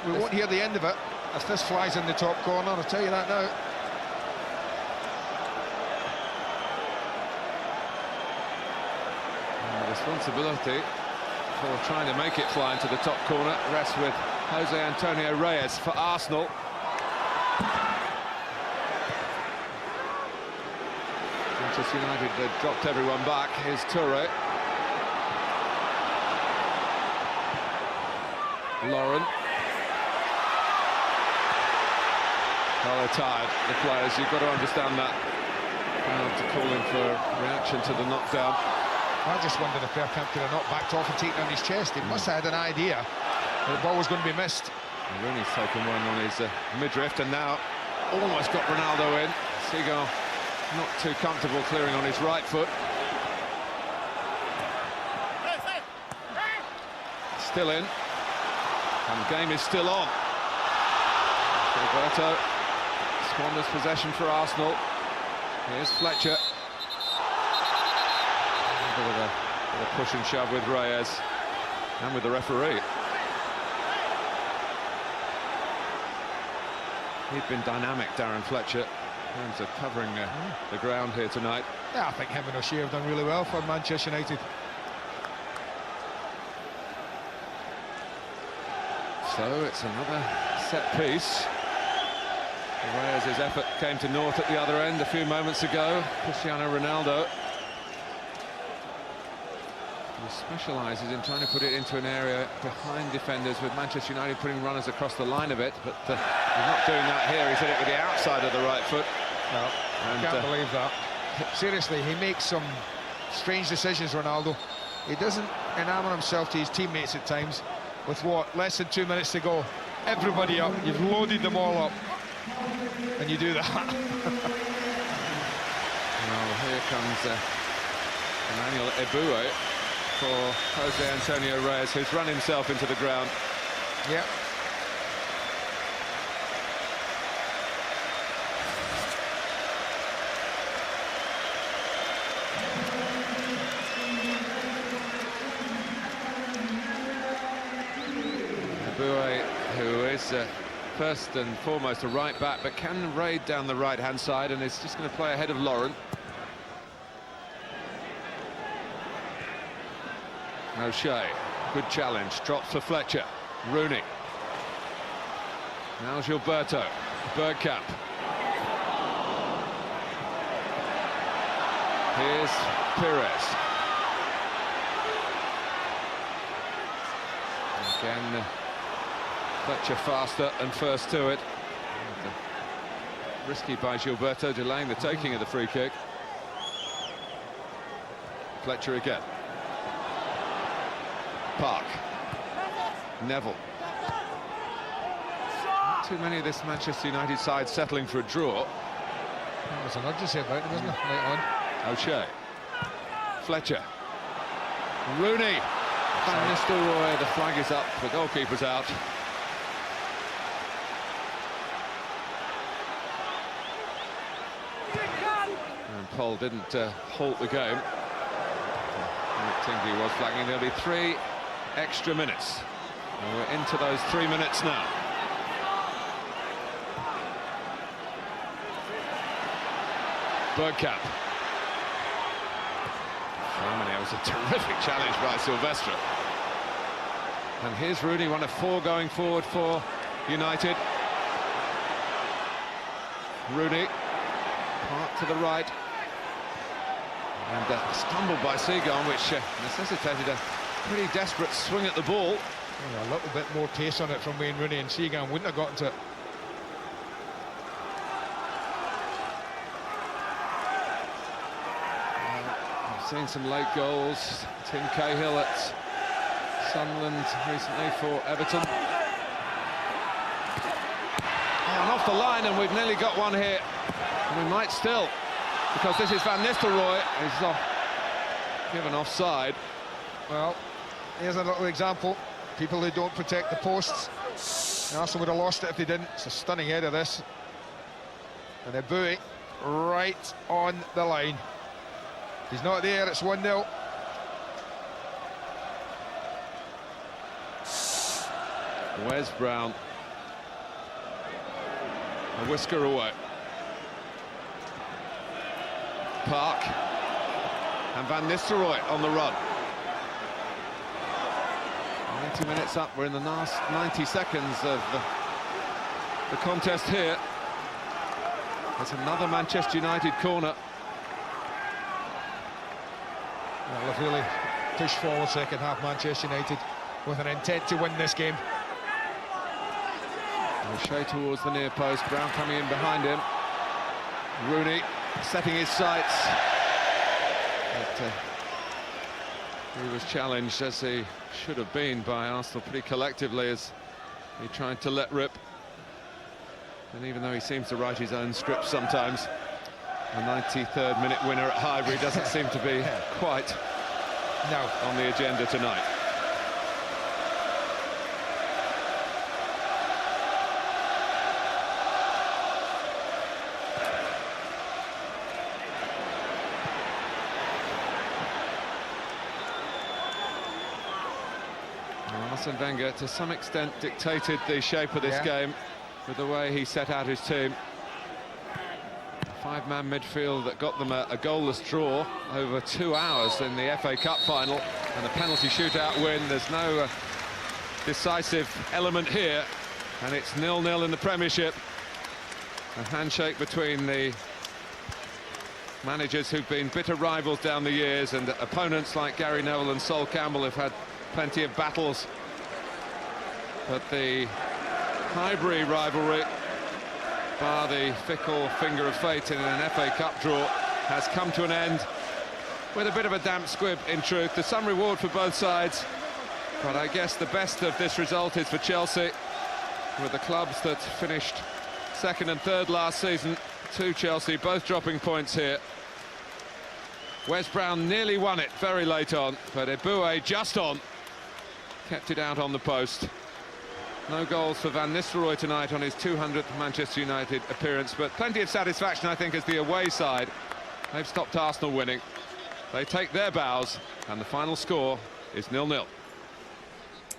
Speaker 2: we won't hear the end of it if this flies in the top corner, I'll tell you that now.
Speaker 1: And the responsibility for trying to make it fly into the top corner rests with Jose Antonio Reyes for Arsenal. Manchester United, they've dropped everyone back. Here's Toure. Lauren. Well, they're tired, the players. You've got to understand that. To calling for a reaction to the knockdown.
Speaker 2: I just wondered if Bergkamp could have not backed off and taken on his chest. He must have had an idea that the ball was going to be missed.
Speaker 1: And Rooney's taken one on his midriff, and now almost got Ronaldo in. Seagal not too comfortable clearing on his right foot. Still in. And the game is still on. Gilberto squanders possession for Arsenal. Here's Fletcher. A bit of a push and shove with Reyes and with the referee. He'd been dynamic, Darren Fletcher, in terms of covering the ground here tonight.
Speaker 2: Yeah, I think him and O'Shea have done really well for Manchester United.
Speaker 1: So it's another set piece. Reyes' effort came to naught at the other end a few moments ago. Cristiano Ronaldo, who specialises in trying to put it into an area behind defenders, with Manchester United putting runners across the line a bit, but he's not doing that here. He's hit it with the outside of the right foot.
Speaker 2: No, I can't believe that. Seriously, he makes some strange decisions, Ronaldo. He doesn't enamour himself to his teammates at times. With what, less than 2 minutes to go, everybody up, you've loaded them all up, and you do that.
Speaker 1: Well, here comes Emmanuel Eboué for Jose Antonio Reyes, who's run himself into the ground.
Speaker 2: Yep.
Speaker 1: Who is first and foremost a right back, but can raid down the right-hand side, and is just going to play ahead of Lauren. O'Shea, good challenge, drops for Fletcher. Rooney. Now Gilberto. Bergkamp. Here's Pires. Again, Fletcher faster and first to it. Risky by Gilberto, delaying the taking of the free kick. Fletcher again. Park. Neville. too many of this Manchester United side settling for a draw.
Speaker 2: That was an urgency about them, isn't it? Late on.
Speaker 1: O'Shea. Fletcher. Rooney. Van Nistelrooy, the flag is up, the goalkeeper's out. And Paul didn't halt the game. Tingley was flagging. There'll be 3 extra minutes. And we're into those 3 minutes now. Bergkamp. It was a terrific challenge by Silvestre. And here's Rooney, one of 4 going forward for United. Rooney, part to the right. And a stumble by Seagon, which necessitated a pretty desperate swing at the ball.
Speaker 2: A little bit more pace on it from Wayne Rooney, and Seagon wouldn't have gotten to it.
Speaker 1: I've seen some late goals. Tim Cahill at Sunderland recently for Everton. And off the line, and we've nearly got one here. And we might still, because this is Van Nistelrooy. He's given offside.
Speaker 2: Well, here's a little example. People who don't protect the posts. Arsenal would have lost it if they didn't. It's a stunning header, this. And Eboue right on the line. If he's not there, it's 1-0.
Speaker 1: Wes Brown. A whisker away. Park. And Van Nistelrooy on the run. 90 minutes up, we're in the last 90 seconds of the contest here. There's another Manchester United corner.
Speaker 2: Well, they've really pushed forward second half, Manchester United, with an intent to win this game.
Speaker 1: O'Shea towards the near post, Brown coming in behind him. Rooney setting his sights. But, he was challenged, as he should have been, by Arsenal pretty collectively as he tried to let rip. And even though he seems to write his own script sometimes, the 93rd minute winner at Highbury doesn't seem to be quite on the agenda tonight. Arsene Wenger, to some extent, dictated the shape of this game with the way he set out his team. A 5-man midfield that got them a goalless draw over 2 hours in the FA Cup final, and the penalty shootout win. There's no decisive element here, and it's 0-0 in the Premiership. A handshake between the managers who've been bitter rivals down the years, and opponents like Gary Neville and Sol Campbell have had plenty of battles. But the Highbury rivalry, bar the fickle finger of fate in an FA Cup draw, has come to an end with a bit of a damp squib, in truth. There's some reward for both sides, but I guess the best of this result is for Chelsea, with the clubs that finished second and third last season to Chelsea, both dropping points here. Wes Brown nearly won it very late on, but Eboue just on, kept it out on the post. No goals for Van Nistelrooy tonight on his 200th Manchester United appearance, but plenty of satisfaction, I think, as the away side. They've stopped Arsenal winning. They take their bows, and the final score is 0-0.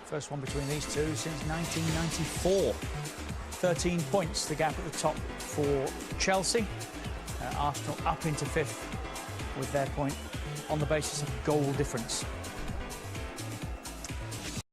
Speaker 3: First one between these two since 1994. 13 points, the gap at the top for Chelsea. Arsenal up into 5th with their point on the basis of goal difference.